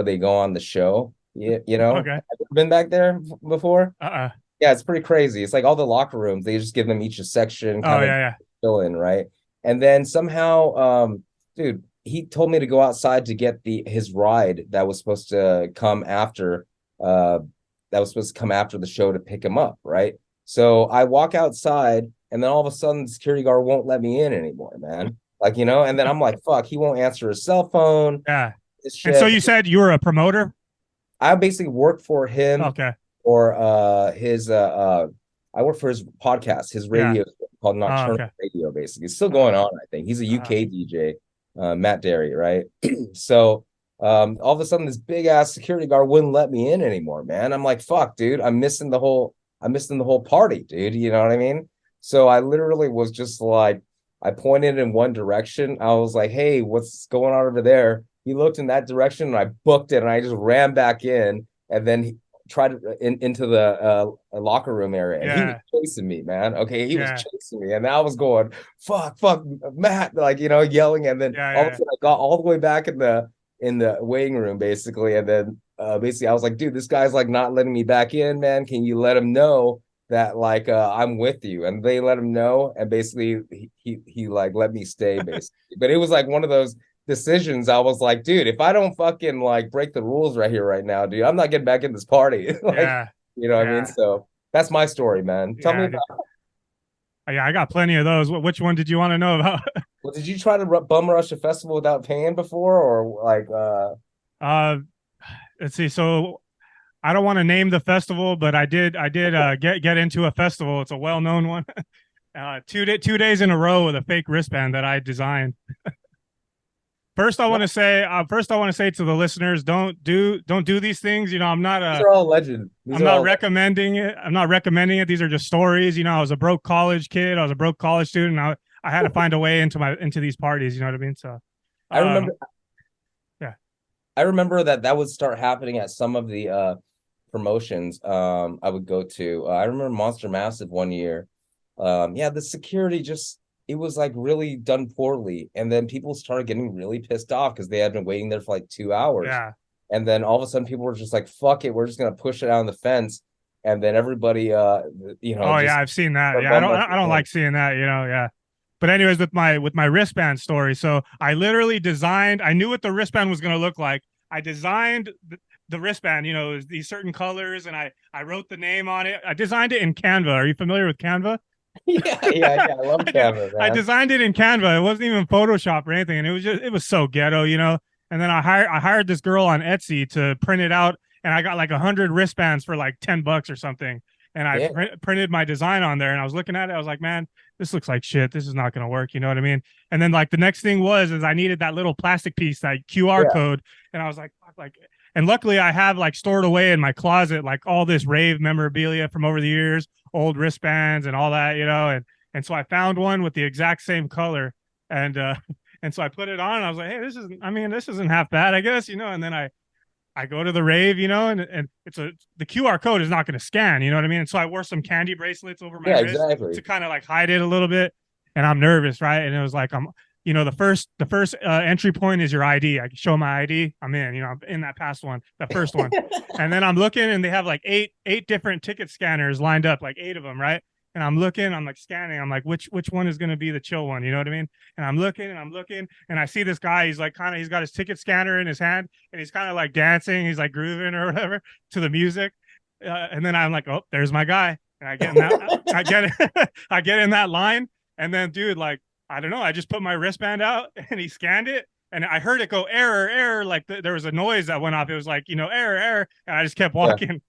they go on the show, Okay. have you been back there before? Uh-uh. Yeah, it's pretty crazy. It's like all the locker rooms, they just give them each a section, Oh kind of yeah, yeah. fill in, right? And then somehow, dude, he told me to go outside to get his ride that was supposed to come after, the show to pick him up, right? So I walk outside, and then all of a sudden, the security guard won't let me in anymore, man. Like, and then I'm like, fuck, he won't answer his cell phone. Yeah. This And so shit. you said you were a promoter? I basically work for him Okay. or his I work for his podcast, his Yeah. radio called Oh, Nocturnal okay. Radio, basically. It's still going on, I think. He's a UK DJ, Matt Derry, right? So all of a sudden this big ass security guard wouldn't let me in anymore, man. I'm like, fuck, dude, I'm missing the whole party, dude. You know what I mean? So I literally was just like, I pointed in one direction. I was like, hey, what's going on over there? He looked in that direction and I booked it and I just ran back in and then he tried into the locker room area and he was chasing me, man. Okay, he was chasing me and I was going, fuck, Matt, like, yelling. And then all of a sudden I got all the way back in the waiting room, basically. And then basically I was like, dude, this guy's like not letting me back in, man. Can you let him know that like I'm with you, and they let him know, and basically he like let me stay basically. But it was like one of those decisions. I was like, dude, if I don't fucking like break the rules right here right now, dude, I'm not getting back in this party. Like, Yeah. you know what I mean? Yeah. So that's my story, man. Tell me Yeah. about. Yeah, I got plenty of those. Which one did you want to know about? Well, did you try to bum rush a festival without paying before, or like uh, let's see. So I don't want to name the festival, but I did get into a festival. It's a well-known one. 2 days in a row with a fake wristband that I designed. First, I want to say to the listeners, don't do these things. You know, these are all legend. These I'm are not all recommending it. I'm not recommending it. These are just stories. You know, I was a broke college kid. I was a broke college student. I had to find a way into these parties. You know what I mean? So, I remember yeah, I remember that would start happening at some of the promotions I would go to. I remember Monster Massive one year. Yeah, the security just it was like really done poorly, and then people started getting really pissed off because they had been waiting there for like 2 hours, yeah. and then all of a sudden people were just like, "Fuck it, we're just gonna push it out on the fence," and then everybody, Oh yeah, just I've seen that. Yeah, bum rush I don't the like seeing that. You know, yeah. But anyways, with my wristband story, so I literally designed. I knew what the wristband was going to look like. I designed the wristband. You know, these certain colors, and I wrote the name on it. I designed it in Canva. Are you familiar with Canva? yeah. I love Kevin, I man. designed it in Canva. It wasn't even Photoshop or anything, and it was so ghetto, you know. And then I hired this girl on Etsy to print it out, and I got like 100 wristbands for like $10 or something. And I Yeah, printed my design on there, and I was looking at it. I was like, man, this looks like shit. This is not going to work. You know what I mean? And then like the next thing is I needed that little plastic piece, that QR yeah, code, and I was like, fuck, like. And luckily, I have like stored away in my closet like all this Rave memorabilia from over the years, old wristbands and all that, you know. And so I found one with the exact same color, and and so I put it on, and I was like, hey, this isn't half bad, I guess, you know. And then I go to the Rave, you know, and the QR code is not going to scan, you know what I mean? And so I wore some candy bracelets over my yeah, wrist exactly. to kind of like hide it a little bit. And I'm nervous, right? And it was like, you know, the first entry point is your ID. I can show my ID. I'm in, you know, I'm in that past one, that first one. And then I'm looking, and they have like eight different ticket scanners lined up, like 8 of them, right? And I'm looking, I'm like scanning, I'm like, which one is going to be the chill one? You know what I mean? And I'm looking, and I see this guy. He's like he's got his ticket scanner in his hand, and he's kind of like dancing. He's like grooving or whatever to the music. And then I'm like, oh, there's my guy. And I get in that, I get in that line, and then dude, like, I don't know, I just put my wristband out, and he scanned it, and I heard it go error, error, like there was a noise that went off. It was like, you know, error, error, and I just kept Yeah. walking.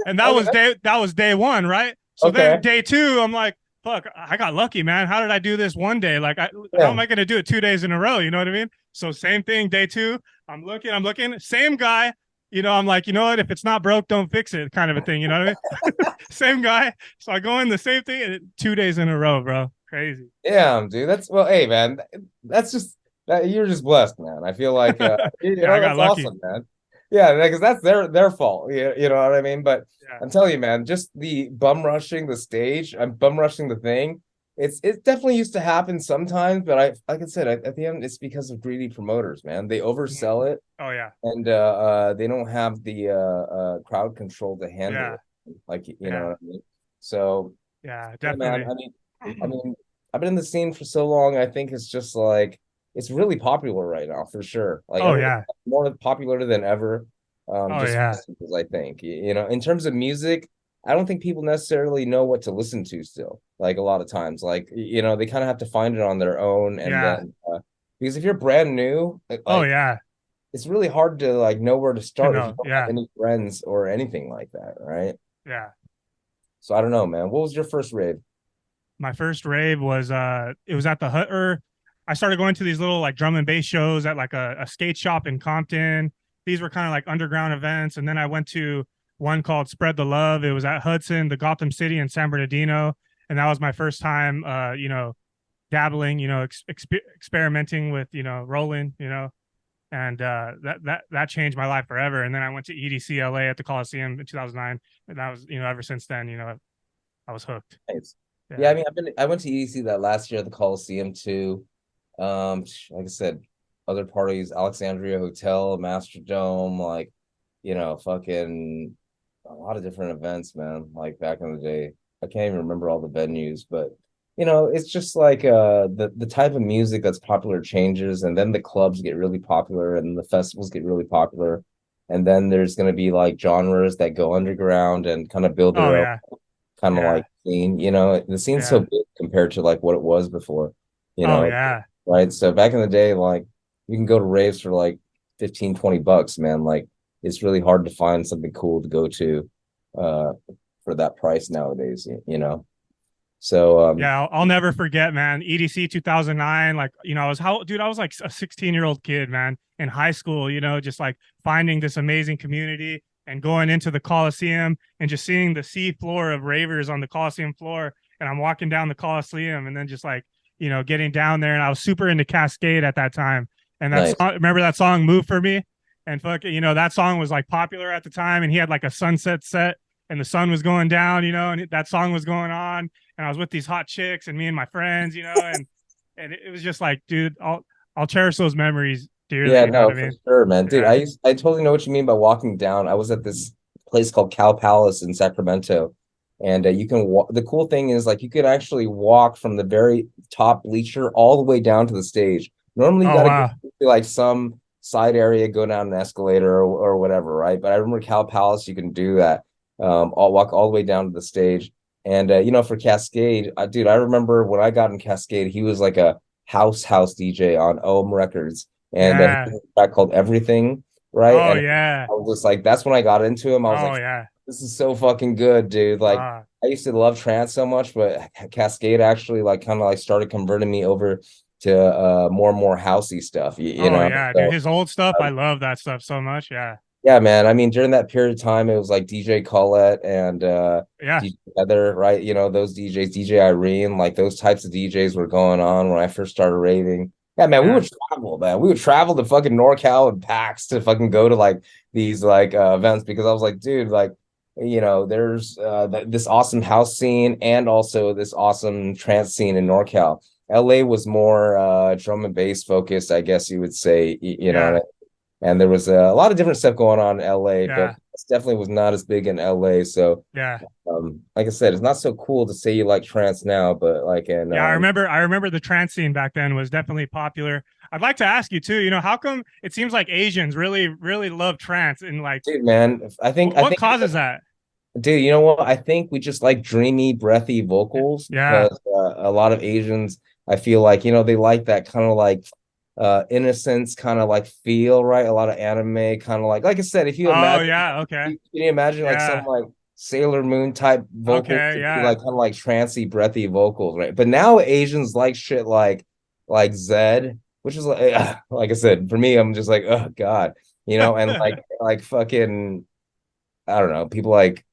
And Okay. that was day one, right? So then Okay. day two, I'm like, fuck, I got lucky, man. How did I do this one day? Like, how Yeah. am I going to do it 2 days in a row? You know what I mean? So same thing, day two. I'm looking, same guy. You know, I'm like, you know what? If it's not broke, don't fix it, kind of a thing. You know what I mean? Same guy. So I go in the same thing, and 2 days in a row, bro. Crazy. Yeah, dude. That's well, hey, man. That's just that you're just blessed, man. I feel like Yeah, I got that's lucky. awesome, man. Yeah, because that's their fault. You know what I mean? But Yeah. I'm telling you, man, just the bum rushing the stage, I'm bum rushing the thing. It definitely used to happen sometimes, but like I said, at the end, it's because of greedy promoters, man. They Mhm. oversell it, Oh yeah. and they don't have the crowd control to handle Yeah. it. Like you know Yeah. what I mean? So Yeah. yeah, man. Definitely. I mean, I've been in the scene for so long. I think it's just like it's really popular right now for sure. Like Oh every yeah. more popular than ever. Oh Just yeah. because I think you know, in terms of music, I don't think people necessarily know what to listen to still. Like a lot of times, like you know, they kind of have to find it on their own, and Yeah. then because if you're brand new, Oh like yeah. it's really hard to like know where to To start if you know. don't have Yeah. any friends or anything like that, right? Yeah. So I don't know, man. What was your first rave? My first rave was it was at the hut or I started going to these little like drum and bass shows at like a skate shop in Compton. These were kind of like underground events. And then I went to one called Spread the Love. It was at Hudson, the Gotham City in San Bernardino. And that was my first time you know, dabbling, you know, experimenting with, you know, rolling, you know. And that changed my life forever. And then I went to EDC LA at the Coliseum in 2009. And that was, you know, ever since then, you know, I was hooked. Nice. Yeah, Yeah. I mean, I went to EDC that last year at the Coliseum too. Like I said, other parties, Alexandria Hotel, Master Dome, like, you know, fucking a lot of different events, man. Like back in the day, I can't even remember all the venues, but you know, it's just like the type of music that's popular changes, and then the clubs get really popular, and the festivals get really popular, and then there's going to be like genres that go underground and kind of build Oh their own yeah, kind of yeah, like scene. You know, the scene's so yeah. big compared to like what it was before. You Oh know, yeah. right? So back in the day, like you can go to raves for like 15-20 bucks, man. Like it's really hard to find something cool to go to uh for that price nowadays, you know. So Yeah, I'll never forget, man. EDC 2009. Like, I was dude, I was like a 16-year-old kid, man, in high school, just like finding this amazing community and going into the Coliseum and just seeing the sea floor of ravers on the Coliseum floor. And I'm walking down the Coliseum and then just like, getting down there. And I was super into Cascade at that time. And that nice. song, remember that song, Move For Me? And fuck, that song was like popular at the time. And he had like a sunset set and the sun was going down, and that song was going on and I was with these hot chicks and me and my friends, and it was just like, dude, I'll cherish those memories dearly. Yeah, You know what no, I for mean? sure, man. Dude, Yeah, I totally know what you mean by walking down. I was at this place called Cal Palace in Sacramento, and you can walk. The cool thing is like you can actually walk from the very top bleacher all the way down to the stage. Normally, you oh got to go wow, to like some side area, go down an escalator or whatever, right? But I remember Cal Palace, you can do that. I'll walk all the way down to the stage, and you know, for Cascade, dude, I remember when I got in Cascade, he was like a house DJ on Ohm Records and he yeah, has a track called Everything, right? oh And yeah, I was just like, that's when I got into him. I was oh like, yeah, this is so fucking good, dude. Like, uh, I used to love trance so much, but Cascade actually like kind of like started converting me over to more and more housey stuff, you oh know? yeah, dude, So, his old stuff, I um, love that stuff so much. Yeah, yeah, man. I mean, during that period of time, it was like DJ Colette and yeah, DJ Heather, right? You know, those DJs, DJ Irene, like those types of DJs were going on when I first started raving. Yeah, man, we yeah, would travel, man. We would travel to fucking NorCal and PAX to fucking go to like these like events because I was like, dude, like, you know, there's this awesome house scene and also this awesome trance scene in NorCal. LA was more drum and bass focused, I guess you would say, you know, yeah, and there was a lot of different stuff going on in LA, but yeah, it definitely was not as big in LA. So, yeah. like I said, it's not so cool to say you like trance now, but like in Yeah, I remember the trance scene back then was definitely popular. I'd like to ask you too, how come it seems like Asians really, really love trance and like dude, man, I what think, causes that? dude, you know what? I think we just like dreamy, breathy vocals Yeah. because a lot of Asians, I feel like, you know, they like that kind of like innocence kind of like feel, right? A lot of anime kind of like I said, if you Oh imagine, yeah, okay. can you imagine like some Yeah. like Sailor Moon type vocals Okay, to be yeah. like kind of like trancy, breathy vocals, right? But now Asians like shit like Zed, which is like I said, for me, I'm just like, oh God, you know, and like fucking I don't know, people like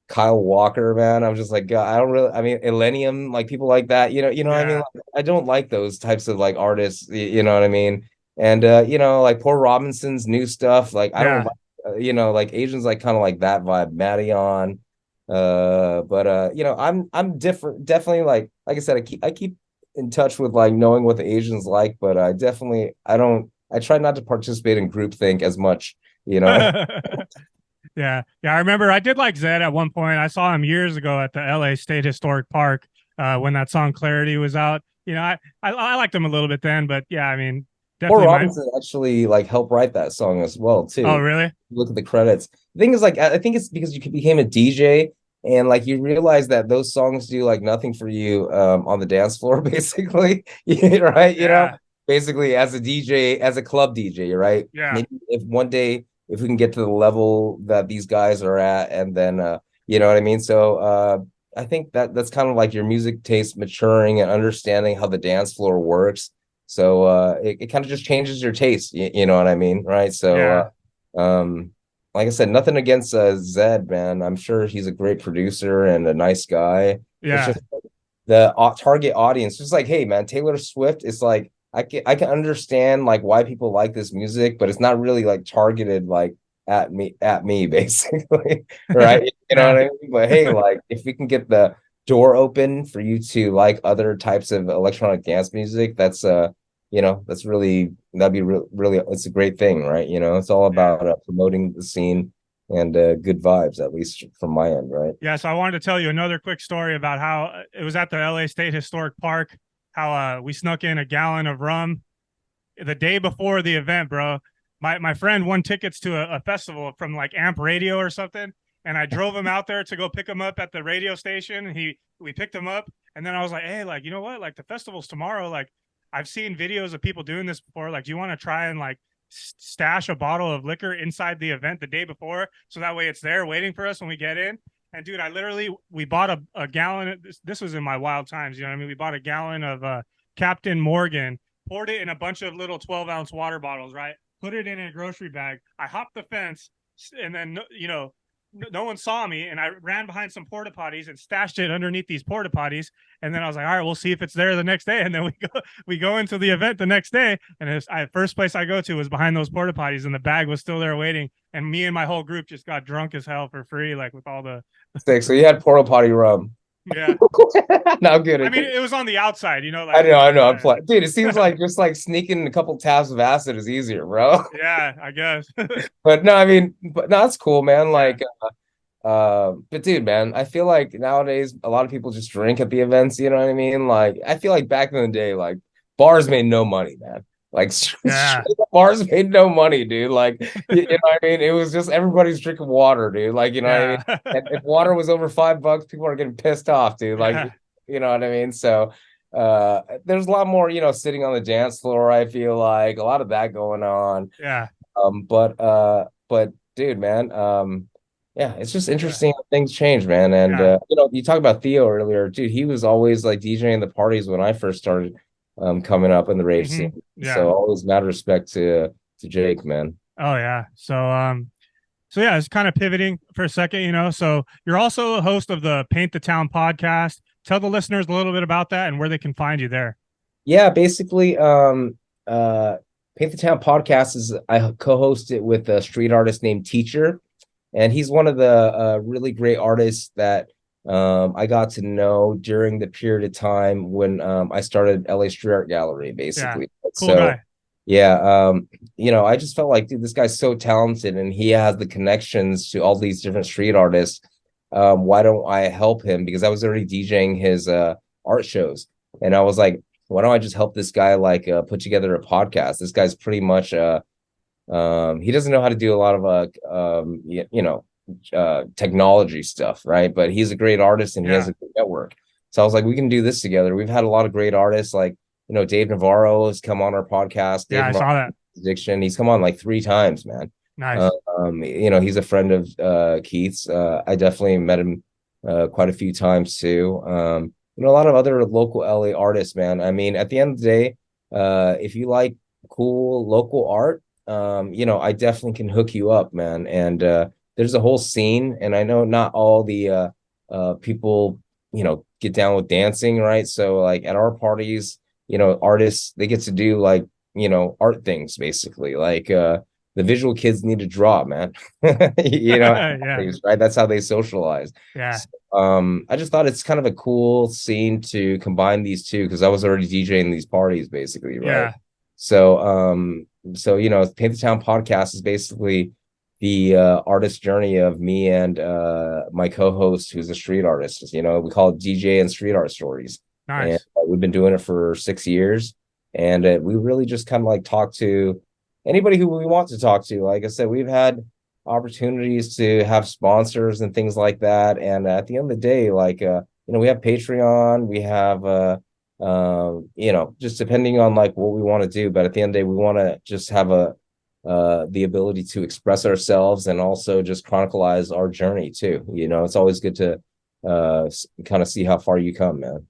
Kyle Walker, man. I'm just like, God, I don't really. I mean, Illenium, like people like that. You know what I mean? Yeah. Like, I don't like those types of like artists. You know what I mean? And you know, like Paul Robinson's new stuff. Like I don't Yeah. like, you know, like Asians like kind of like that vibe. Marion, but you know, I'm different. Definitely like I said, I keep in touch with like knowing what the Asians like, but I definitely I don't. I try not to participate in groupthink as much. You know. Yeah. Yeah. I remember I did like Zed at one point. I saw him years ago at the LA State Historic Park when that song Clarity was out. I liked him a little bit then, but yeah, I mean, Paul definitely my. Robinson actually like helped write that song as well Oh, too. really? Look at the credits. The thing is like I think it's because you became a DJ and like you realize that those songs do like nothing for you on the dance floor basically. Right? You know, Yeah. basically as a DJ, as a club DJ, right? Yeah. Maybe if one day if we can get to the level that these guys are at and then you know what I mean? So I think that's kind of like your music taste maturing and understanding how the dance floor works so it kind of just changes your taste, you know what I mean, right? So Yeah. like I said, nothing against Zed, man. I'm sure he's a great producer and a nice guy. It's Yeah. just the target audience. Just like, hey, man, Taylor Swift is like I can understand like why people like this music, but it's not really like targeted like at me basically, right? You know Yeah. what I mean? But hey, like if we can get the door open for you to like other types of electronic dance music, that's you know, that's really that'd be really it's a great thing, right? You know, it's all Yeah. about promoting the scene and good vibes, at least from my end, right? Yeah, so I wanted to tell you another quick story about how it was at the LA State Historic Park, how we snuck in a gallon of rum the day before the event, bro. My friend won tickets to a festival from like Amp Radio or something, and I drove him out there to go pick him up at the radio station. We picked him up, and then I was like, hey, like, you know what? Like, the festival's tomorrow. Like, I've seen videos of people doing this before. Like, do you want to try and like stash a bottle of liquor inside the event the day before, so that way it's there waiting for us when we get in? And dude, we bought a gallon. This was in my wild times, you know what I mean? We bought a gallon of Captain Morgan, poured it in a bunch of little 12-ounce water bottles, right? Put it in a grocery bag. I hopped the fence, and then, you know, no one saw me, and I ran behind some porta potties and stashed it underneath these porta potties. And then I was like, all right, we'll see if it's there the next day. And then we go into the event the next day, and first place I go to was behind those porta potties, and the bag was still there waiting. And me and my whole group just got drunk as hell for free, like with all the Sick. So you had porta potty rum. Yeah. Not good. I mean, it was on the outside, you know. Like, I know. I'm playing, dude. It seems like just like sneaking a couple tabs of acid is easier, bro. Yeah, I guess. But no, I mean, but no, that's cool, man. Like, but dude, man, I feel like nowadays a lot of people just drink at the events. You know what I mean? Like, I feel like back in the day, like bars made no money, man. Like, bars made no money, dude. Like, you know what I mean? It was just everybody's drinking water, dude. Like, you know what I mean? And if water was over $5, people are getting pissed off, dude. Like, you know what I mean? So, there's a lot more, you know, sitting on the dance floor. I feel like a lot of that going on. Yeah. But dude, man, yeah, it's just interesting how things change, man. And you know, you talked about Theo earlier, dude. He was always like DJing the parties when I first started coming up in the rave scene. So always mad respect to Jake, man. Oh yeah. So yeah, it's kind of pivoting for a second, you know. So you're also a host of the Paint the Town podcast. Tell the listeners a little bit about that and where they can find you there. Yeah, basically, Paint the Town podcast is, I co-host it with a street artist named Teacher. And he's one of the really great artists that I got to know during the period of time when I started LA Street Art Gallery, basically. Yeah, cool guy. Yeah, you know, I just felt like, dude, this guy's so talented and he has the connections to all these different street artists. Why don't I help him? Because I was already DJing his art shows. And I was like, why don't I just help this guy like put together a podcast? This guy's pretty much he doesn't know how to do a lot of you know, technology stuff, right? But he's a great artist and he has a good network. So I was like, we can do this together. We've had a lot of great artists, like, you know, Dave Navarro has come on our podcast. I saw that. Addiction. He's come on like 3 times, man. Nice. You know, he's a friend of Keith's. I definitely met him quite a few times too. You know, a lot of other local LA artists, man. I mean, at the end of the day, if you like cool local art, you know, I definitely can hook you up, man. And there's a whole scene, and I know not all the people, you know, get down with dancing, right? So like at our parties, you know, artists, they get to do like, you know, art things basically. Like the visual kids need to draw, man. You know, right? That's how they socialize. Yeah. So, I just thought it's kind of a cool scene to combine these two, because I was already DJing these parties basically, right? Yeah. So you know, Paint the Town podcast is basically the artist journey of me and my co-host, who's a street artist. You know, we call it DJ and Street Art Stories. Nice. And we've been doing it for 6 years, and we really just kind of like talk to anybody who we want to talk to. Like I said, we've had opportunities to have sponsors and things like that. And at the end of the day, like you know, we have Patreon, we have you know, just depending on like what we want to do. But at the end of the day, we want to just have the ability to express ourselves and also just chronicleize our journey too. You know, it's always good to kind of see how far you come, man.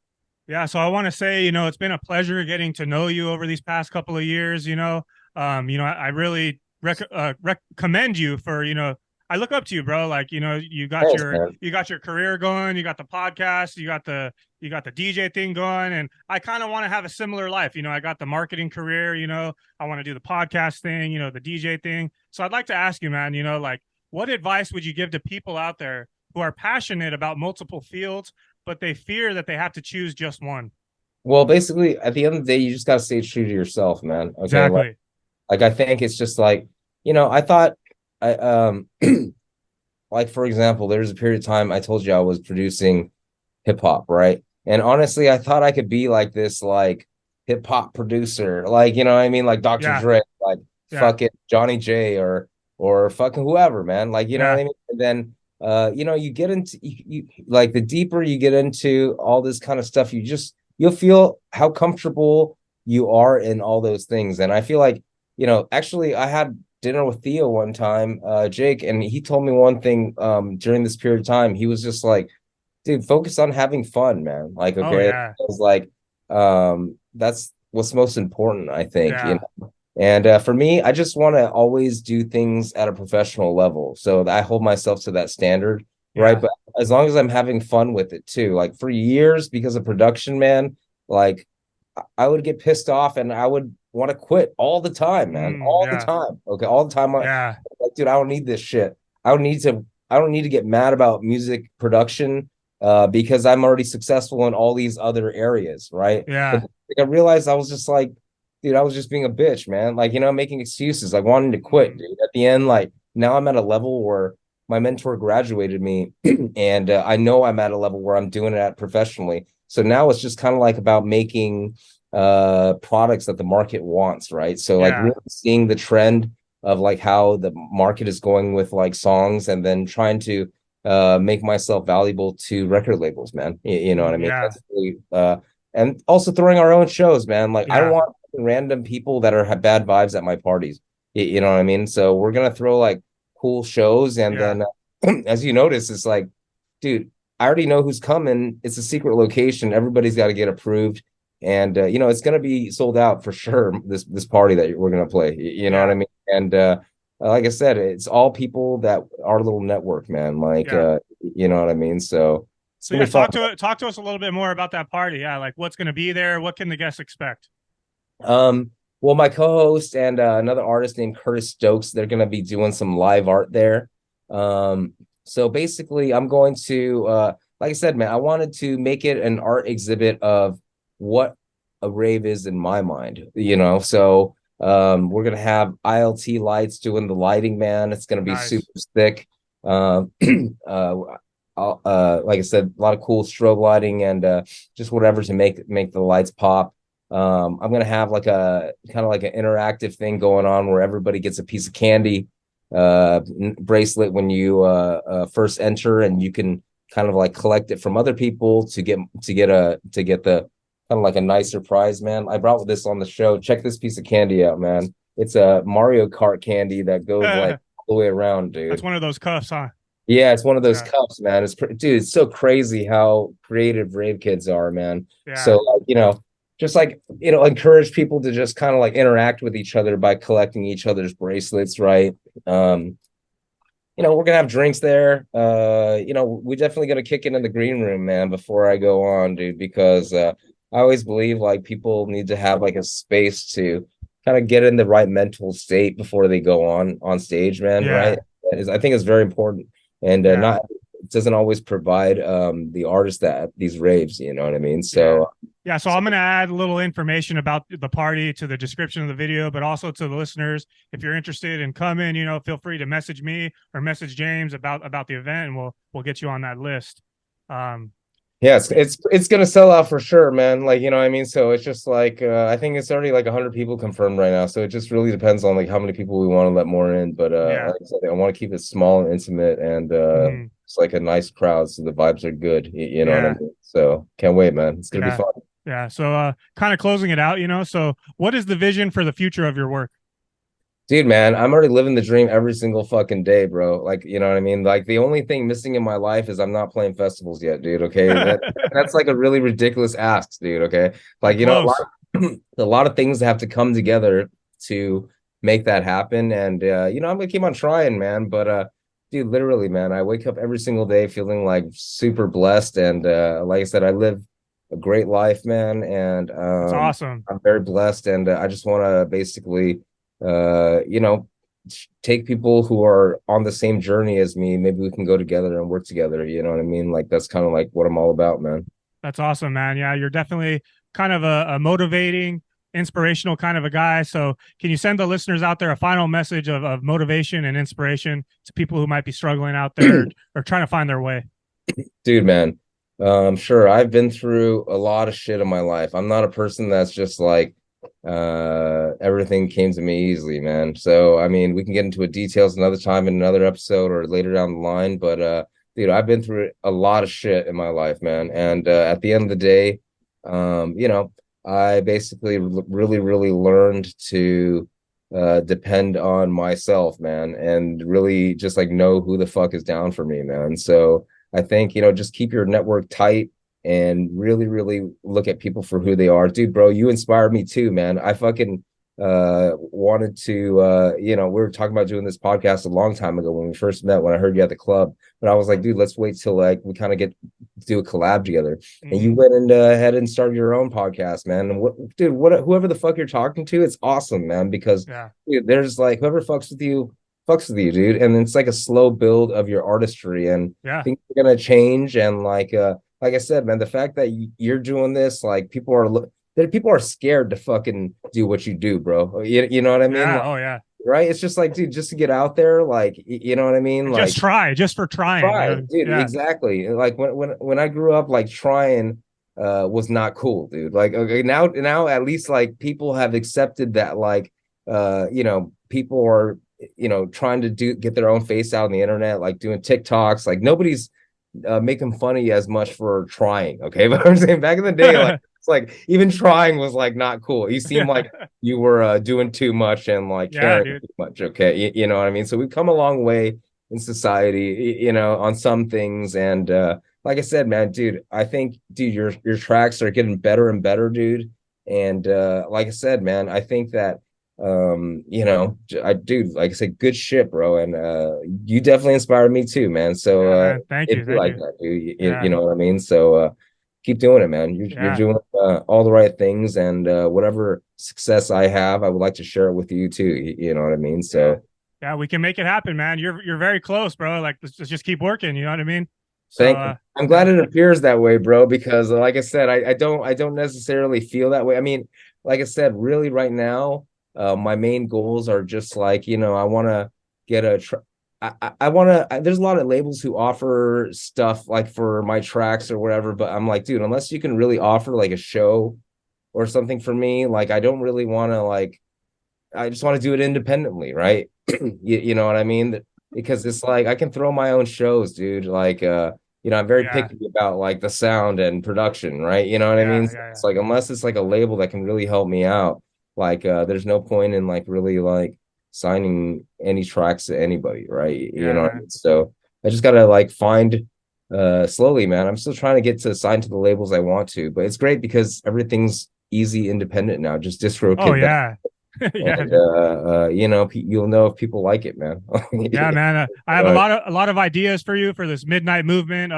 Yeah, so I want to say, you know, it's been a pleasure getting to know you over these past couple of years. You know, I really recommend you for, you know, I look up to you, bro. Like, you know, you got your career going, you got the podcast, you got the DJ thing going, and I kind of want to have a similar life. You know, I got the marketing career, you know, I want to do the podcast thing, you know, the DJ thing. So I'd like to ask you, man, you know, like, what advice would you give to people out there who are passionate about multiple fields, but they fear that they have to choose just one? Well, basically, at the end of the day, you just got to stay true to yourself, man. Okay? Exactly. Like I think it's just like, you know, I thought like for example, there's a period of time I told you I was producing hip hop, right? And honestly, I thought I could be like this, like hip hop producer, like you know what I mean, like Dr. Yeah. Dre, like Yeah. fucking Johnny J or fucking whoever, man. Like you know what Yeah. I mean. And then you get into like the deeper you get into all this kind of stuff, you'll feel how comfortable you are in all those things. And I feel like, actually I had dinner with Theo one time, Jake, and he told me one thing during this period of time. He was just like, dude, focus on having fun, man. Like, Oh okay, yeah. it's like that's what's most important, I think, Yeah. And for me, I just want to always do things at a professional level. So I hold myself to that standard, right? Yeah. But as long as I'm having fun with it too, like for years, because of production, man, like I would get pissed off and I would want to quit all the time, man, all the Yeah. time. Okay, all the time. Like, Yeah. dude, I don't need this shit. I don't need to get mad about music production because I'm already successful in all these other areas, right? But Yeah. like, I realized I was just like, dude, I was just being a bitch, man. Like, making excuses, like wanting to quit, dude. At the end, like now I'm at a level where my mentor graduated me, and I know I'm at a level where I'm doing it at professionally. So now it's just kind of like about making products that the market wants, right? So like Yeah. really seeing the trend of like how the market is going with like songs and then trying to make myself valuable to record labels, man. You know what I mean? Yeah. That's really, and also throwing our own shows, man. Like I don't Yeah. want random people that have bad vibes at my parties. You know what I mean? So we're gonna throw like cool shows, and Yeah. then as you notice, it's like, dude, I already know who's coming. It's a secret location. Everybody's got to get approved, and it's gonna be sold out for sure. This party that we're gonna play. You know what I Yeah. mean? And like I said, it's all people that our little network, man. Like Yeah. you know what I mean? So it's So gonna yeah, be fun. talk to us a little bit more about that party. Yeah, like what's going to be there? What can the guests expect? Well, my co-host and another artist named Curtis Stokes, they're gonna be doing some live art there. So basically, I'm going to, like I said, man, I wanted to make it an art exhibit of what a rave is in my mind, So we're gonna have ILT lights doing the lighting, man. It's gonna be super Nice. thick. Um, uh, like I said, a lot of cool strobe lighting and just whatever to make the lights pop. I'm gonna have like a kind of like an interactive thing going on where everybody gets a piece of candy bracelet when you first enter, and you can kind of like collect it from other people to get the kind of like a nicer prize, man. I brought this on the show. Check this piece of candy out, man. It's a Mario Kart candy that goes like all the way around, That's dude. one of those cuffs, huh? Yeah, it's one of those Yeah. cups, man. Dude, it's so crazy how creative rave kids are, man. Yeah. So, like, just like, encourage people to just kind of like interact with each other by collecting each other's bracelets, right? We're gonna have drinks there. We definitely gonna kick it in the green room, man, before I go on, dude, because I always believe like people need to have like a space to kind of get in the right mental state before they go on stage, man, right? Yeah. I think it's very important, and Yeah. not it doesn't always provide the artists that these raves, you know what I mean? Yeah. So Yeah, so I'm going to add a little information about the party to the description of the video, but also to the listeners. If you're interested in coming, feel free to message me or message James about the event, and we'll get you on that list. yeah, it's gonna sell out for sure, man. Like, you know what I mean? So it's just like I think it's already like 100 people confirmed right now. So it just really depends on like how many people we want to let more in. But Yeah. like I said, I want to keep it small and intimate, and it's like a nice crowd, so the vibes are good. You know what I Yeah. mean? So can't wait, man. It's gonna be Yeah. fun. Yeah. So kind of closing it out, so what is the vision for the future of your work? Dude, man, I'm already living the dream every single fucking day, bro. Like, you know what I mean? Like the only thing missing in my life is I'm not playing festivals yet, dude. Okay. That's like a really ridiculous ask, dude. Okay. You're Like, close. a lot of things have to come together to make that happen. And I'm gonna keep on trying, man. But dude, literally, man, I wake up every single day feeling like super blessed. And like I said, I live a great life, man. And That's awesome. I'm very blessed. And I just want to basically take people who are on the same journey as me. Maybe we can go together and work together. You know what I mean? Like that's kind of like what I'm all about, man. That's awesome, man. Yeah, you're definitely kind of a motivating, inspirational kind of a guy. So can you send the listeners out there a final message of motivation and inspiration to people who might be struggling out there or trying to find their way? Dude, man. Sure. I've been through a lot of shit in my life. I'm not a person that's just like everything came to me easily, man. So I mean, we can get into a details another time in another episode or later down the line. But dude, I've been through a lot of shit in my life, man. And at the end of the day, I basically really, really learned to depend on myself, man, and really just like know who the fuck is down for me, man. So I think, just keep your network tight and really, really look at people for who they are. Dude, bro, you inspired me too, man. I fucking wanted to, we were talking about doing this podcast a long time ago when we first met, when I heard you at the club. But I was like, dude, let's wait till like we kind of do a collab together. And you went and ahead and started your own podcast, man. And whoever the fuck you're talking to, it's awesome, man, because dude, there's like whoever fucks with you, dude. And it's like a slow build of your artistry, and things are gonna change. And like I said, man, the fact that you're doing this, like people are scared to fucking do what you do, bro. You know what I mean? Yeah. Like, oh yeah. Right. It's just like, dude, just to get out there, like, you know what I mean? Like, just try, just for trying, dude. Yeah. Exactly. Like when I grew up, like trying was not cool, dude. Like, okay, now at least like people have accepted that, like, people are, trying to get their own face out on the internet, like doing TikToks. Like nobody's making funny as much for trying. Okay. But I'm saying back in the day, like, it's like even trying was like not cool. You seem like you were doing too much and like caring too much. Okay. You know what I mean? So we've come a long way in society, on some things. And like I said, man, dude, I think, dude, your tracks are getting better and better, dude. And like I said, man, I think that dude, like I said, good shit, bro. And you definitely inspired me too, man. So man, thank you. That, dude. You know what I mean? So keep doing it, man. You're doing all the right things, and whatever success I have, I would like to share it with you too. You know what I mean? So yeah, we can make it happen, man. You're very close, bro. Like let's just keep working. You know what I mean? So thank you. I'm glad it appears that way, bro, because like I said, I don't necessarily feel that way. I mean, like I said, really right now, my main goals are just like, I want to get I want to, there's a lot of labels who offer stuff like for my tracks or whatever, but I'm like, dude, unless you can really offer like a show or something for me, like, I don't really want to, like, I just want to do it independently. Right. You know what I mean? Because it's like, I can throw my own shows, dude. Like, I'm very picky about like the sound and production. Right. You know what I mean? It's like, unless it's like a label that can really help me out, like, there's no point in like really like signing any tracks to anybody, right? You know what I mean? So I just gotta like find slowly, man. I'm still trying to get to sign to the labels I want to, but it's great because everything's easy independent now. Just DistroKid. Oh yeah. And, you'll know if people like it, man. Yeah, man. I have a lot of ideas for you for this midnight movement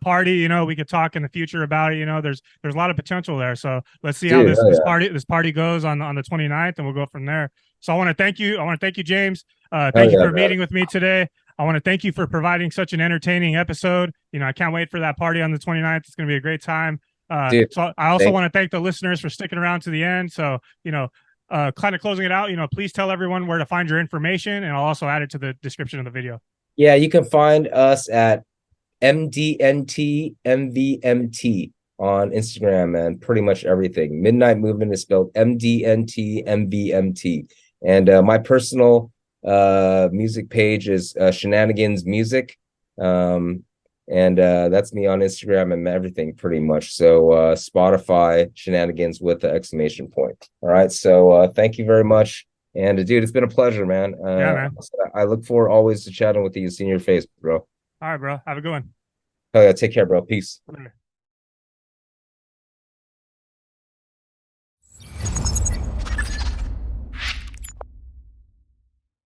party. We could talk in the future about it. There's a lot of potential there. So let's see how this party goes on the 29th, and we'll go from there. So I want to thank you. James. Thank you for meeting with me today. I want to thank you for providing such an entertaining episode. I can't wait for that party on the 29th. It's going to be a great time. So I also want to thank the listeners for sticking around to the end. So, kind of closing it out, please tell everyone where to find your information, and I'll also add it to the description of the video. Yeah, you can find us at MDNT MVMT on Instagram and pretty much everything. Midnight Movement is spelled MDNT MVMT. And my personal music page is Shenanigans Music. And that's me on Instagram and everything pretty much. So Spotify, Shenanigans with the exclamation point. All right. So thank you very much. And dude, it's been a pleasure, man. Man. I look forward always to chatting with you, seeing your face, bro. All right, bro. Have a good one. Oh yeah. Take care, bro. Peace.